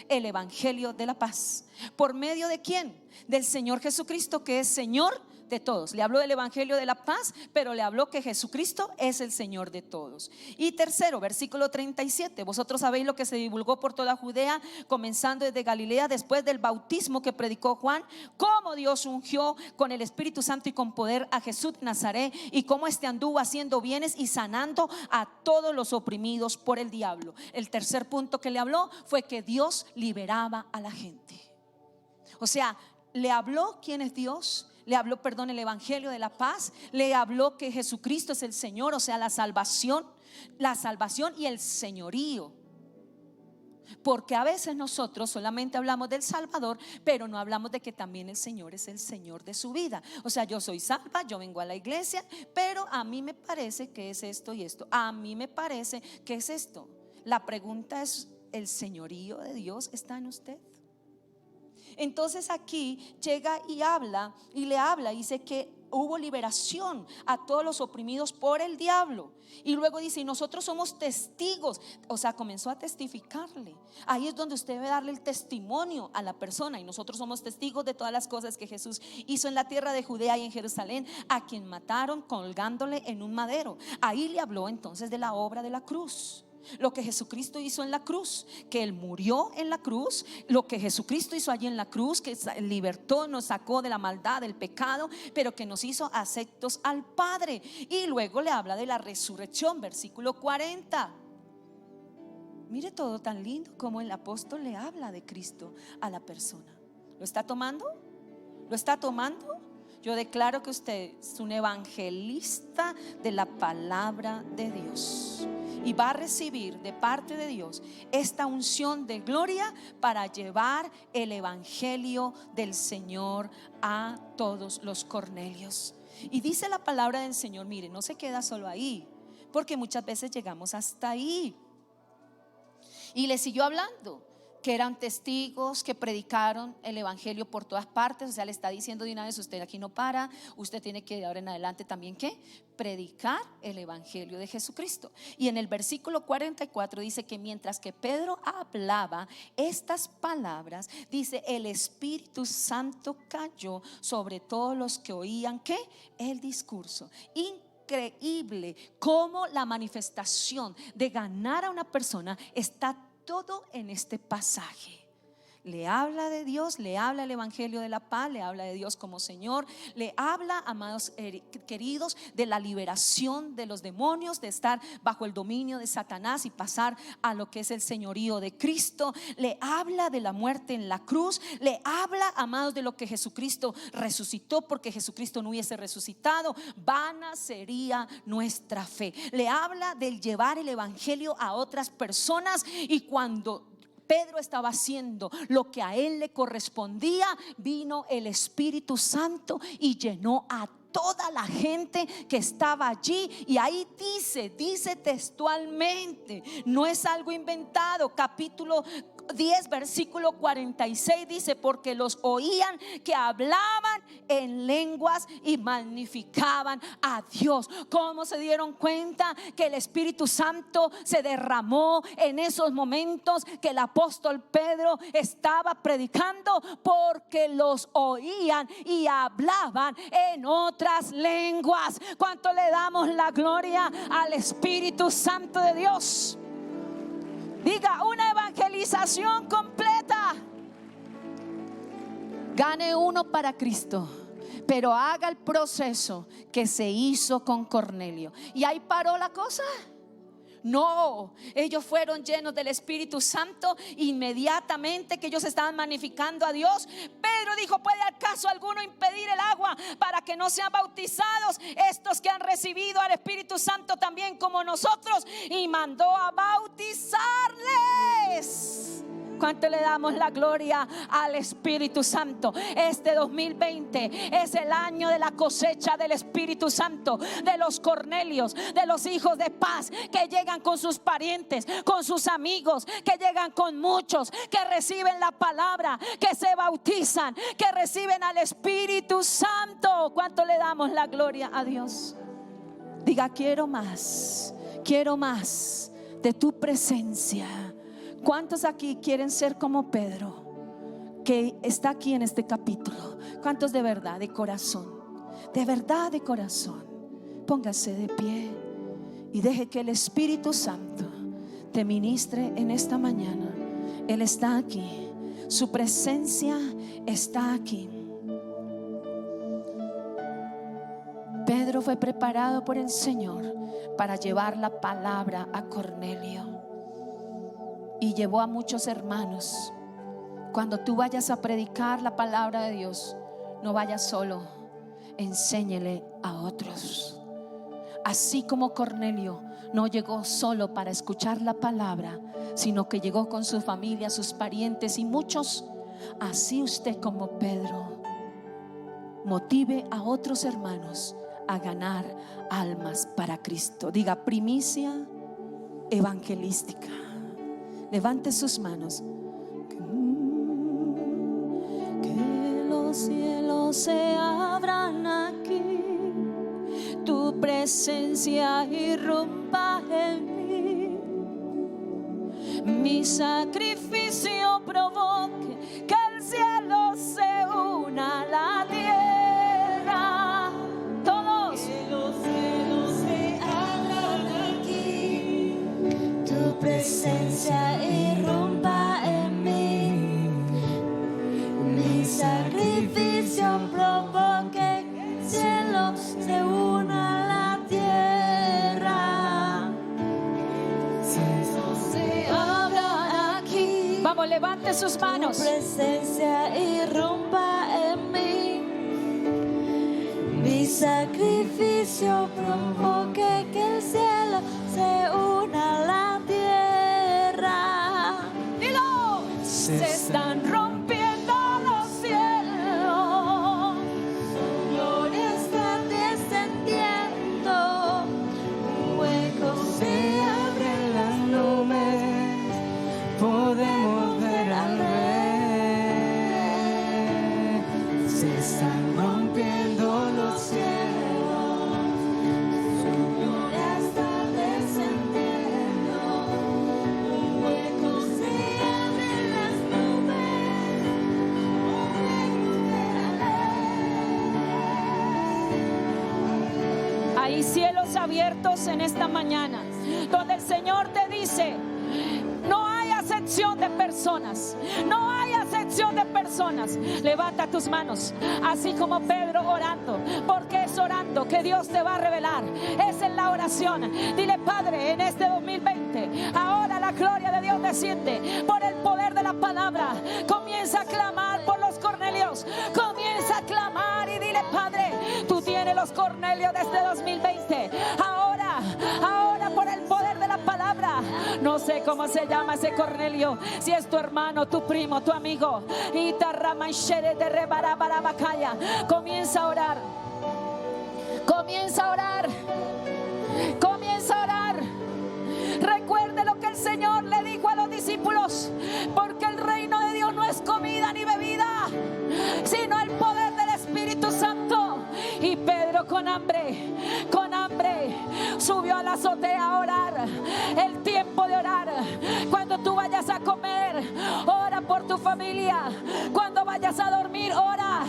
[SPEAKER 1] El evangelio de la paz. ¿Por medio de quién? Del Señor Jesucristo, que es Señor de todos. Le habló del evangelio de la paz, pero le habló que Jesucristo es el Señor de todos. Y tercero, versículo 37. Vosotros sabéis lo que se divulgó por toda Judea, comenzando desde Galilea, después del bautismo que predicó Juan, cómo Dios ungió con el Espíritu Santo y con poder a Jesús de Nazaret, y cómo este anduvo haciendo bienes y sanando a todos los oprimidos por el diablo. El tercer punto que le habló fue que Dios liberaba a la gente. O sea, le habló quién es Dios. Le habló, perdón, el evangelio de la paz. Le habló que Jesucristo es el Señor, o sea, la salvación y el señorío. Porque a veces nosotros solamente hablamos del Salvador, pero no hablamos de que también el Señor es el Señor de su vida. O sea, yo soy salva, yo vengo a la iglesia, pero a mí me parece que es esto y esto. A mí me parece que es esto. La pregunta es: ¿el señorío de Dios está en usted? Entonces aquí llega y habla, y le habla, y dice que hubo liberación a todos los oprimidos por el diablo. Y luego dice: y nosotros somos testigos. O sea, comenzó a testificarle. Ahí es donde usted debe darle el testimonio a la persona. Y nosotros somos testigos de todas las cosas que Jesús hizo en la tierra de Judea y en Jerusalén, a quien mataron colgándole en un madero. Ahí le habló entonces de la obra de la cruz. lo que Jesucristo hizo en la cruz, que Él murió en la cruz, lo que Jesucristo hizo allí en la cruz, que libertó, nos sacó de la maldad, del pecado, pero que nos hizo aceptos al Padre. Y luego le habla de la resurrección, versículo 40. Mire todo tan lindo como el apóstol le habla de Cristo a la persona. ¿Lo está tomando? ¿Lo está tomando? Yo declaro que usted es un evangelista de la palabra de Dios y va a recibir de parte de Dios esta unción de gloria para llevar el evangelio del Señor a todos los Cornelios. Y dice la palabra del Señor, mire, no se queda solo ahí, porque muchas veces llegamos hasta ahí. Y le siguió hablando que eran testigos, que predicaron el evangelio por todas partes. O sea, le está diciendo de una vez: usted aquí no para, usted tiene que de ahora en adelante también ¿qué? Predicar el evangelio de Jesucristo. Y en el versículo 44 dice que mientras que Pedro hablaba estas palabras, dice, el Espíritu Santo cayó sobre todos los que oían ¿qué? El discurso. Increíble cómo la manifestación de ganar a una persona está todo en este pasaje. Le habla de Dios, le habla el evangelio de la paz, le habla de Dios como Señor, le habla, amados queridos, de la liberación de los demonios, de estar bajo el dominio de Satanás y pasar a lo que es el señorío de Cristo. Le habla de la muerte en la cruz, le habla, amados, de lo que Jesucristo resucitó, porque Jesucristo no hubiese resucitado, vana sería nuestra fe. Le habla del llevar el evangelio a otras personas, y cuando Pedro estaba haciendo lo que a él le correspondía, vino el Espíritu Santo y llenó a toda la gente que estaba allí. Y ahí dice textualmente, no es algo inventado, capítulo 10 versículo 46 dice: porque los oían que hablaban en lenguas y magnificaban a Dios. ¿Cómo se dieron cuenta que el Espíritu Santo se derramó en esos momentos que el apóstol Pedro estaba predicando? Porque los oían y hablaban en otras lenguas. ¿Cuánto le damos la gloria al Espíritu Santo de Dios? Diga: una evangelización completa. Gane uno para Cristo, pero haga el proceso que se hizo con Cornelio. ¿Y ahí paró la cosa? No, ellos fueron llenos del Espíritu Santo inmediatamente que ellos estaban magnificando a Dios. Pedro dijo: ¿puede acaso alguno impedir el agua para que no sean bautizados estos que han recibido al Espíritu Santo también como nosotros? Y mandó a bautizarles. ¿Cuánto le damos la gloria al Espíritu Santo? Este 2020 es el año de la cosecha del Espíritu Santo, de los Cornelios, de los hijos de paz que llegan con sus parientes, con sus amigos, que llegan con muchos, que reciben la palabra, que se bautizan, que reciben al Espíritu Santo. ¿Cuánto le damos la gloria a Dios? Diga: quiero más de tu presencia. ¿Cuántos aquí quieren ser como Pedro, que está aquí en este capítulo? ¿Cuántos de verdad, de corazón? De verdad, de corazón. Póngase de pie y deje que el Espíritu Santo te ministre en esta mañana. Él está aquí, su presencia está aquí. Pedro fue preparado por el Señor para llevar la palabra a Cornelio. Y llevó a muchos hermanos. Cuando tú vayas a predicar la palabra de Dios, no vayas solo, enséñele a otros. Así como Cornelio no llegó solo para escuchar la palabra, sino que llegó con su familia, sus parientes y muchos. Así usted, como Pedro, motive a otros hermanos a ganar almas para Cristo. Diga: primicia evangelística. Levante sus manos. Que los cielos se abran aquí, tu presencia irrumpa en mí, mi sacrificio provoque que el cielo se una a la tierra. Todos.
[SPEAKER 2] Que los cielos se abran aquí, tu
[SPEAKER 3] presencia irrumpa en mí. Mi sacrificio provoque que el cielo se una a la tierra. Se abra aquí.
[SPEAKER 1] Vamos, levante sus manos.
[SPEAKER 3] Tu presencia irrumpa en mí. Mi sacrificio provoque que el cielo se una a la tierra.
[SPEAKER 1] Dilo. Se están rompiendo los cielos.
[SPEAKER 3] Su gloria está descendiendo. Un hueco se abre en las nubes. Podemos ver al Rey. Se están rompiendo los cielos. Su gloria está descendiendo. Un hueco se abre en las nubes. Podemos ver al Rey.
[SPEAKER 1] Hay cielos abiertos en esta mañana, donde el Señor te dice: no hay acepción de personas, no hay acepción de personas. Levanta tus manos, así como Pedro orando, porque es orando que Dios te va a revelar. Es en la oración. Dile: Padre, en este 2020, ahora la gloria de Dios desciende por el poder de la palabra. Comienza a clamar por los Cornelios, comienza a clamar y dile: Padre, tú tienes los Cornelios de este 2020. Ahora por el poder de la palabra. No sé cómo se llama ese Cornelio, si es tu hermano, tu primo, tu amigo. Comienza a orar. Comienza a orar. Comienza a orar. Recuerde lo que el Señor le dijo a los discípulos: porque el reino de Dios no es comida ni bebida, sino el poder del Espíritu Santo. Y Pedro con hambre subió a la azotea a orar. El tiempo de orar. Cuando tú vayas a comer, ora por tu familia. Cuando vayas a dormir, ora.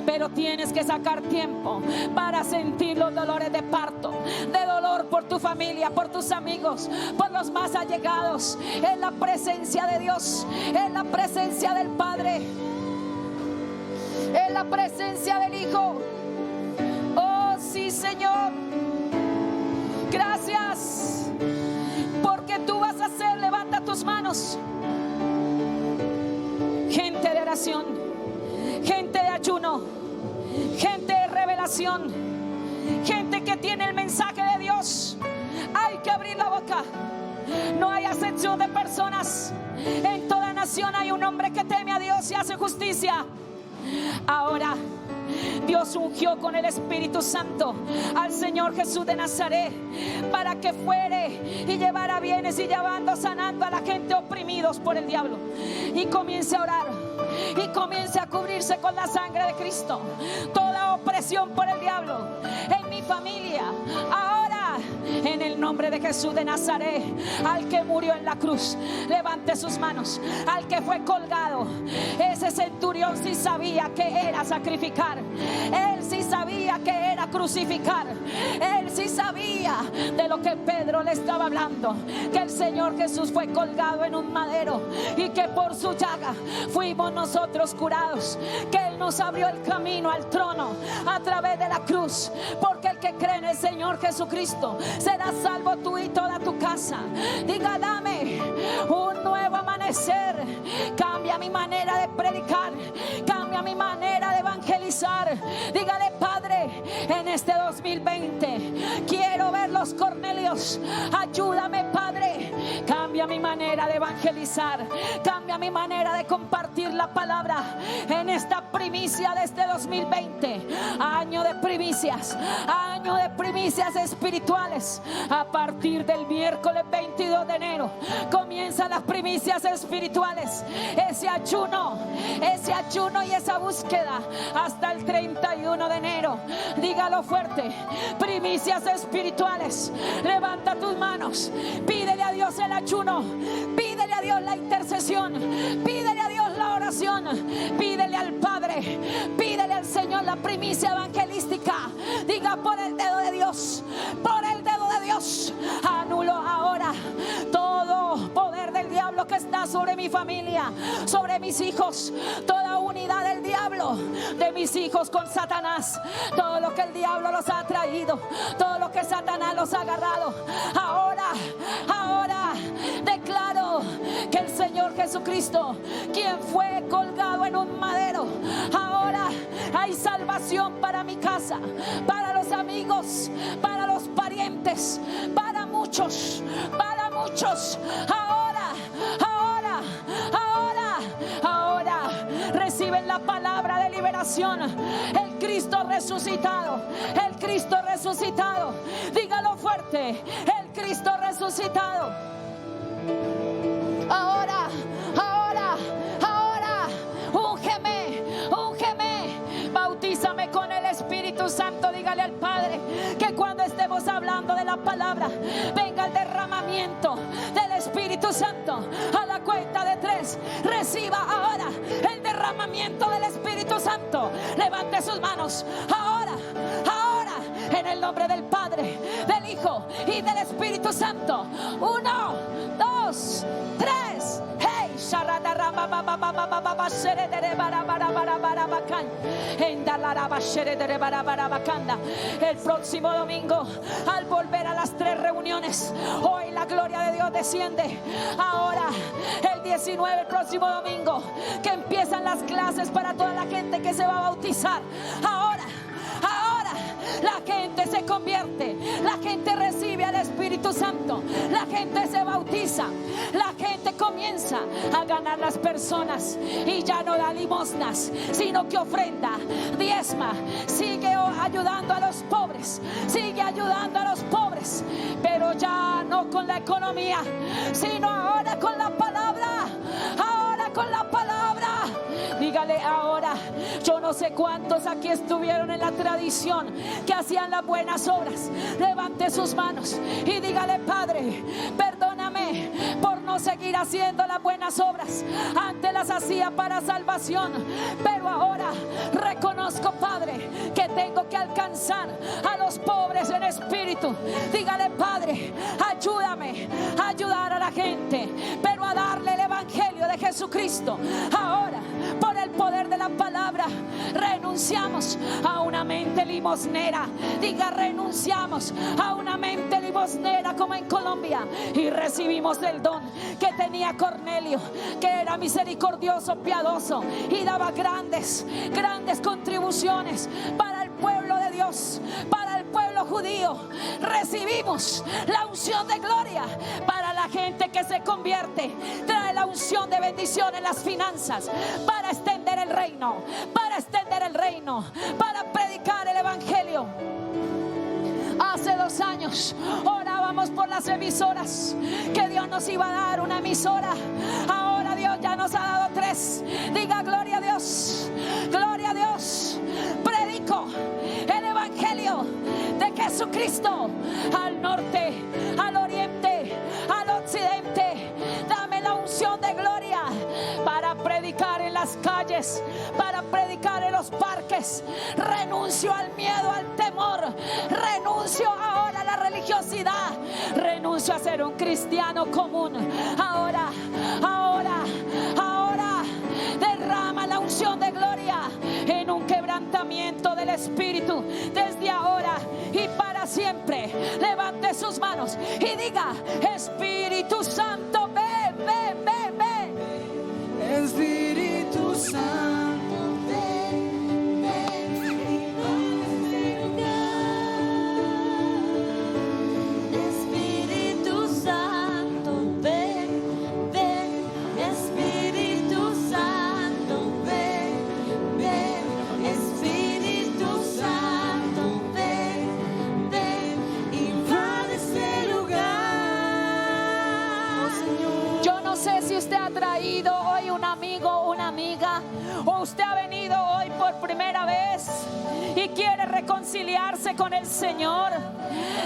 [SPEAKER 1] Pero tienes que sacar tiempo para sentir los dolores de parto, de dolor por tu familia, por tus amigos, por los más allegados. En la presencia de Dios, en la presencia del Padre, en la presencia del Hijo. Oh sí, Señor, gracias, porque tú vas a hacer. Levanta tus manos. Gente de oración, gente de ayuno, gente de revelación, gente que tiene el mensaje de Dios. Hay que abrir la boca. No hay acepción de personas. En toda nación hay un hombre que teme a Dios y hace justicia. Ahora Dios ungió con el Espíritu Santo al Señor Jesús de Nazaret para que fuere y llevara bienes y llevando, sanando a la gente oprimidos por el diablo. Y comience a orar y comience a cubrirse con la sangre de Cristo. Toda opresión por el diablo en mi familia, ahora en el nombre de Jesús de Nazaret, al que murió en la cruz, levante sus manos. Al que fue colgado, ese centurión sí sabía que era sacrificar. Él sí sabía que era crucificar. Él sí sabía de lo que Pedro le estaba hablando, que el Señor Jesús fue colgado en un madero y que por su llaga fuimos nosotros curados, que Él nos abrió el camino al trono a través de la cruz. Porque el que cree en el Señor Jesucristo será salvo, tú y toda tu casa. Diga: dame un nuevo amanecer. Cambia mi manera de predicar, cambia mi manera de evangelizar. Dígale: Padre, en este 2020 quiero ver los Cornelios. Ayúdame, Padre. Cambia mi manera de evangelizar, cambia mi manera de compartir la palabra en esta primicia de este 2020. Año de primicias espirituales. A partir del miércoles 22 de enero comienzan las primicias espirituales. Ese ayuno y esa búsqueda hasta el 31 de enero. Dígalo fuerte: primicias espirituales. Levanta tus manos, pídele a Dios el ayuno, pídele a Dios la intercesión, pídele a Dios la oración, pídele al Padre, pídele al Señor la primicia evangelística. Diga: por el dedo de Dios, por el dedo de Dios, anulo ahora todo poder que está sobre mi familia, sobre mis hijos, toda unidad del diablo, de mis hijos con Satanás, todo lo que el diablo los ha traído, todo lo que Satanás los ha agarrado, ahora declaro que el Señor Jesucristo, quien fue colgado en un madero, ahora hay salvación para mi casa, para los amigos, para los parientes, para muchos, ahora reciben la palabra de liberación. El Cristo resucitado, dígalo fuerte, el Cristo resucitado. Ahora, úngeme, bautízame con el Espíritu Santo. Dígale al Padre que cuando estemos hablando de la palabra, venga el derramamiento del Espíritu Santo. A la cuenta de 3, reciba ahora el derramamiento del Espíritu Santo. Levante sus manos. Ahora, en el nombre del Padre, del Hijo y del Espíritu Santo. 1, 2, 3. Hey, el próximo domingo, al volver a las 3 reuniones, hoy la gloria de Dios desciende. Ahora, el 19, el próximo domingo, que empiezan las clases para toda la gente que se va a bautizar. Ahora la gente se convierte, la gente recibe al Espíritu Santo, la gente se bautiza, la gente comienza a ganar las personas y ya no da limosnas, sino que ofrenda, diezma, sigue ayudando a los pobres, pero ya no con la economía, sino ahora con la palabra. Dígale ahora. Yo no sé cuántos aquí estuvieron en la tradición que hacían las buenas obras. Levante sus manos y dígale: Padre, perdóname por no seguir haciendo las buenas obras. Antes las hacía para salvación, pero ahora reconozco, Padre, que tengo que alcanzar a los pobres en espíritu. Dígale: Padre, ayúdame a ayudar a la gente, pero a darle el evangelio de Jesucristo. Ahora, por el poder de la palabra, renunciamos a una mente limosnera. Diga: renunciamos a una mente limosnera como en Colombia, y recibimos el don que tenía Cornelio, que era misericordioso, piadoso y daba grandes contribuciones para el pueblo de Dios, para el pueblo judío. Recibimos la unción de gloria para la gente que se convierte. Trae la unción de bendición en las finanzas para extender el reino, para predicar el evangelio. Hace 2 años orábamos por las emisoras, que Dios nos iba a dar una emisora. Ahora Dios ya nos ha dado 3. Diga: gloria a Dios, gloria a Dios. Predico el evangelio de Jesucristo al norte, al oriente, al occidente. Dame la unción de gloria para predicar en las calles, para predicar en los parques. Renuncio al miedo, al temor. Renuncio ahora a la religiosidad. Renuncio a ser un cristiano común. Ahora derrama la unción de gloria en un quebrantamiento del Espíritu desde ahora y para siempre. Levante sus manos y diga: Espíritu Santo, ven, ven, ven, ven.
[SPEAKER 3] Espíritu Santo, ven, ven, Espíritu Santo, ven, ven, Espíritu Santo, ven, ven, Espíritu Santo, ven, ven, invade este lugar. Oh, Señor.
[SPEAKER 1] Yo no sé si usted ha traído hoy un amigo o una amiga, o usted ha venido hoy por primera vez y quiere reconciliarse con el Señor.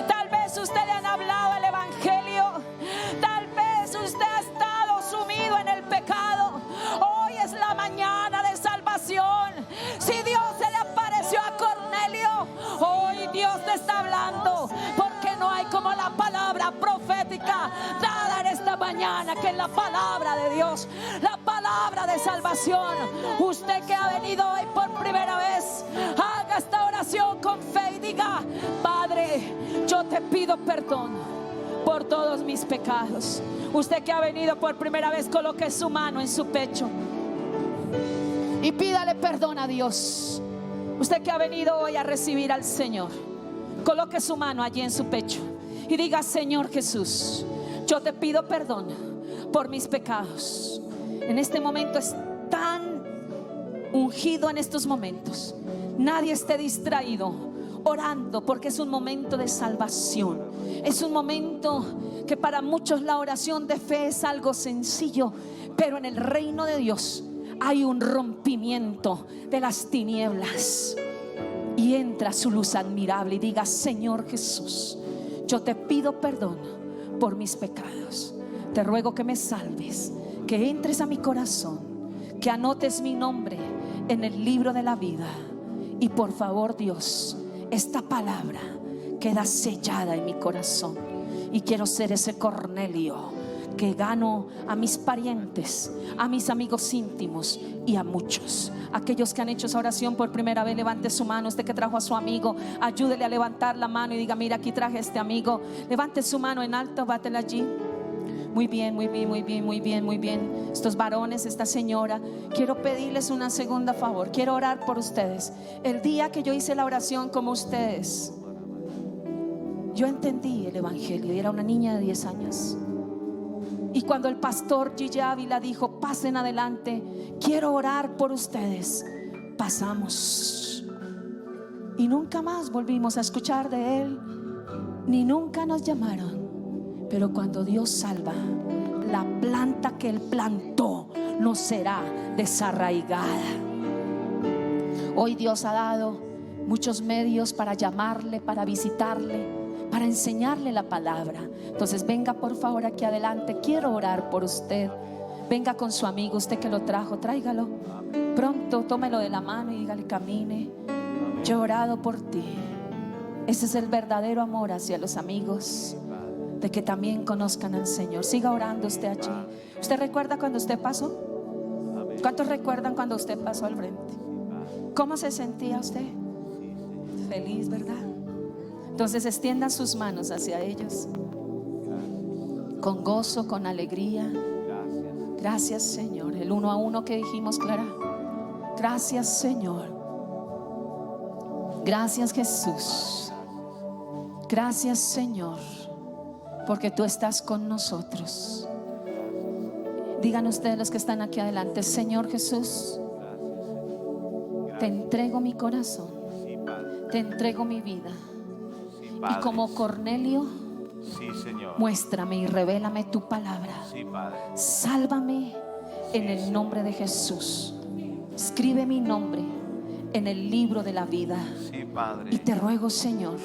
[SPEAKER 1] Tal vez usted le han hablado el evangelio, tal vez usted ha estado sumido en el pecado. Hoy es la mañana de salvación. Si Dios se le apareció a Cornelio, hoy Dios te está hablando, porque no hay como la palabra profética dada en esta mañana, que es la palabra de Dios, la palabra de salvación. Usted que ha venido hoy por primera vez, haga esta oración con fe y diga: Padre, yo te pido perdón por todos mis pecados. Usted que ha venido por primera vez, coloque su mano en su pecho y pídale perdón a Dios. Usted que ha venido hoy a recibir al Señor, coloque su mano allí en su pecho y diga: Señor Jesús, yo te pido perdón por mis pecados. En este momento es tan ungido, en estos momentos nadie esté distraído, orando, porque es un momento de salvación. Es un momento que para muchos la oración de fe es algo sencillo, pero en el reino de Dios hay un rompimiento de las tinieblas y entra su luz admirable. Y diga: Señor Jesús, yo te pido perdón por mis pecados. Te ruego que me salves, que entres a mi corazón, que anotes mi nombre en el libro de la vida. Y por favor, Dios, esta palabra queda sellada en mi corazón, y quiero ser ese Cornelio que gano a mis parientes, a mis amigos íntimos y a muchos. Aquellos que han hecho esa oración por primera vez, levante su mano. Usted que trajo a su amigo, ayúdele a levantar la mano y diga: mira, aquí traje a este amigo. Levante su mano en alto, bátela allí. Muy bien, muy bien, muy bien, muy bien, muy bien. Estos varones, esta señora, quiero pedirles una segunda favor. Quiero orar por ustedes. El día que yo hice la oración como ustedes, yo entendí el evangelio y era una niña de 10 años. Y cuando el pastor Gigi Ávila dijo: pasen adelante, quiero orar por ustedes, pasamos. Y nunca más volvimos a escuchar de él, ni nunca nos llamaron. Pero cuando Dios salva, la planta que él plantó no será desarraigada. Hoy Dios ha dado muchos medios para llamarle, para visitarle, para enseñarle la palabra. Entonces venga por favor aquí adelante, quiero orar por usted. Venga con su amigo, usted que lo trajo, tráigalo pronto, tómelo de la mano y dígale: camine, yo he orado por ti. Ese es el verdadero amor hacia los amigos, de que también conozcan al Señor. Siga orando usted allí. ¿Usted recuerda cuando usted pasó? ¿Cuántos recuerdan cuando usted pasó al frente? ¿Cómo se sentía usted? Feliz, ¿verdad? Entonces extiendan sus manos hacia ellos con gozo, con alegría. Gracias, Señor. El uno a uno que dijimos, Clara. Gracias, Señor. Gracias, Jesús. Gracias, Señor, porque tú estás con nosotros. Digan ustedes, los que están aquí adelante: Señor Jesús, te entrego mi corazón, te entrego mi vida. Y como Cornelio, muéstrame y revélame tu palabra. Sálvame en el nombre de Jesús. Escribe mi nombre en el libro de la vida. Y te ruego, Señor,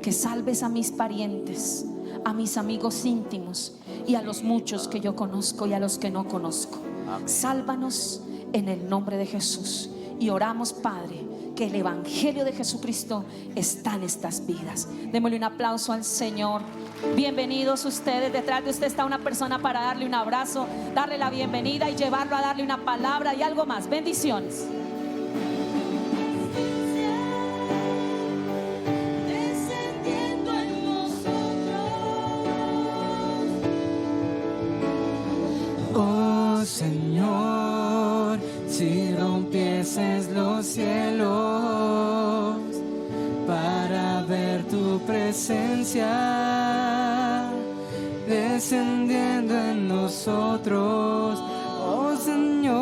[SPEAKER 1] que salves a mis parientes, a mis amigos íntimos y a los muchos que yo conozco y a los que no conozco. Sálvanos en el nombre de Jesús. Y oramos, Padre, que el evangelio de Jesucristo está en estas vidas. Démosle un aplauso al Señor. Bienvenidos ustedes. Detrás de usted está una persona para darle un abrazo, darle la bienvenida y llevarlo a darle una palabra y algo más. Bendiciones.
[SPEAKER 3] Oh Señor, si rompieses los cielos para ver tu presencia descendiendo en nosotros, oh Señor,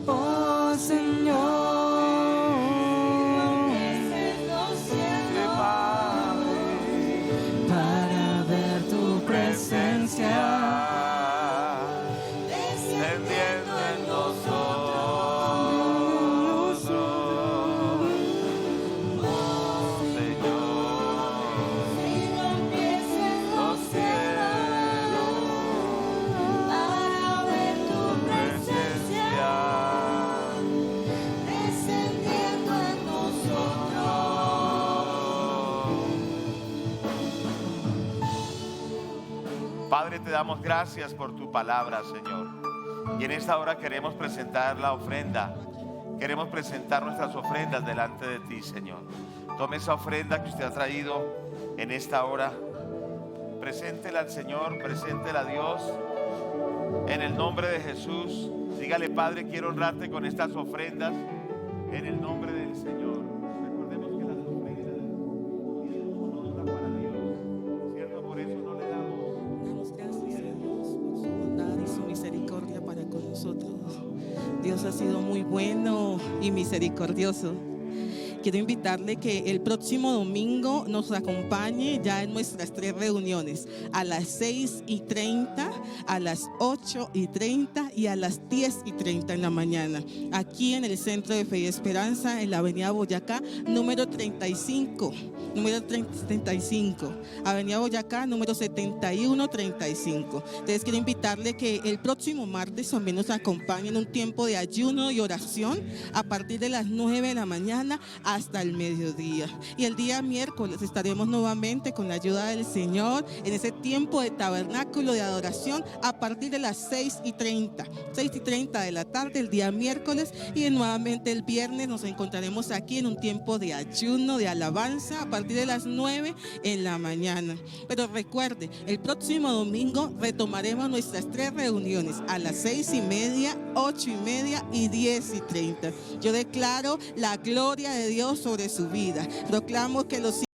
[SPEAKER 3] oh Señor, para ver tu presencia
[SPEAKER 4] Padre, te damos gracias por tu palabra, Señor. Y en esta hora queremos presentar la ofrenda. Queremos presentar nuestras ofrendas delante de ti, Señor. Tome esa ofrenda que usted ha traído en esta hora. Preséntela al Señor, preséntela a Dios. En el nombre de Jesús. Dígale: Padre, quiero honrarte con estas ofrendas. En el nombre del Señor. Recordemos que las ofrendas tienen un honor para Dios, ¿cierto? Por eso no le damos.
[SPEAKER 5] Damos gracias a Dios por su bondad y su misericordia para con nosotros. Dios ha sido muy bueno y misericordioso. Quiero invitarle que el próximo domingo nos acompañe ya en nuestras 3 reuniones, a las 6:30, a las 8:30 y a las 10:30 en la mañana, aquí en el Centro de Fe y Esperanza, en la avenida Boyacá, número 35, avenida Boyacá, número 7135. Entonces quiero invitarle que el próximo martes también nos acompañe en un tiempo de ayuno y oración a partir de las 9 de la mañana hasta el mediodía. Y el día miércoles estaremos nuevamente con la ayuda del Señor en ese tiempo de tabernáculo de adoración a partir de las 6:30 de la tarde el día miércoles, y nuevamente el viernes nos encontraremos aquí en un tiempo de ayuno, de alabanza a partir de las 9 en la mañana. Pero recuerde, el próximo domingo retomaremos nuestras 3 reuniones a las 6:30, 8:30 y 10:30. Yo declaro la gloria de Dios sobre su vida. Proclamo que los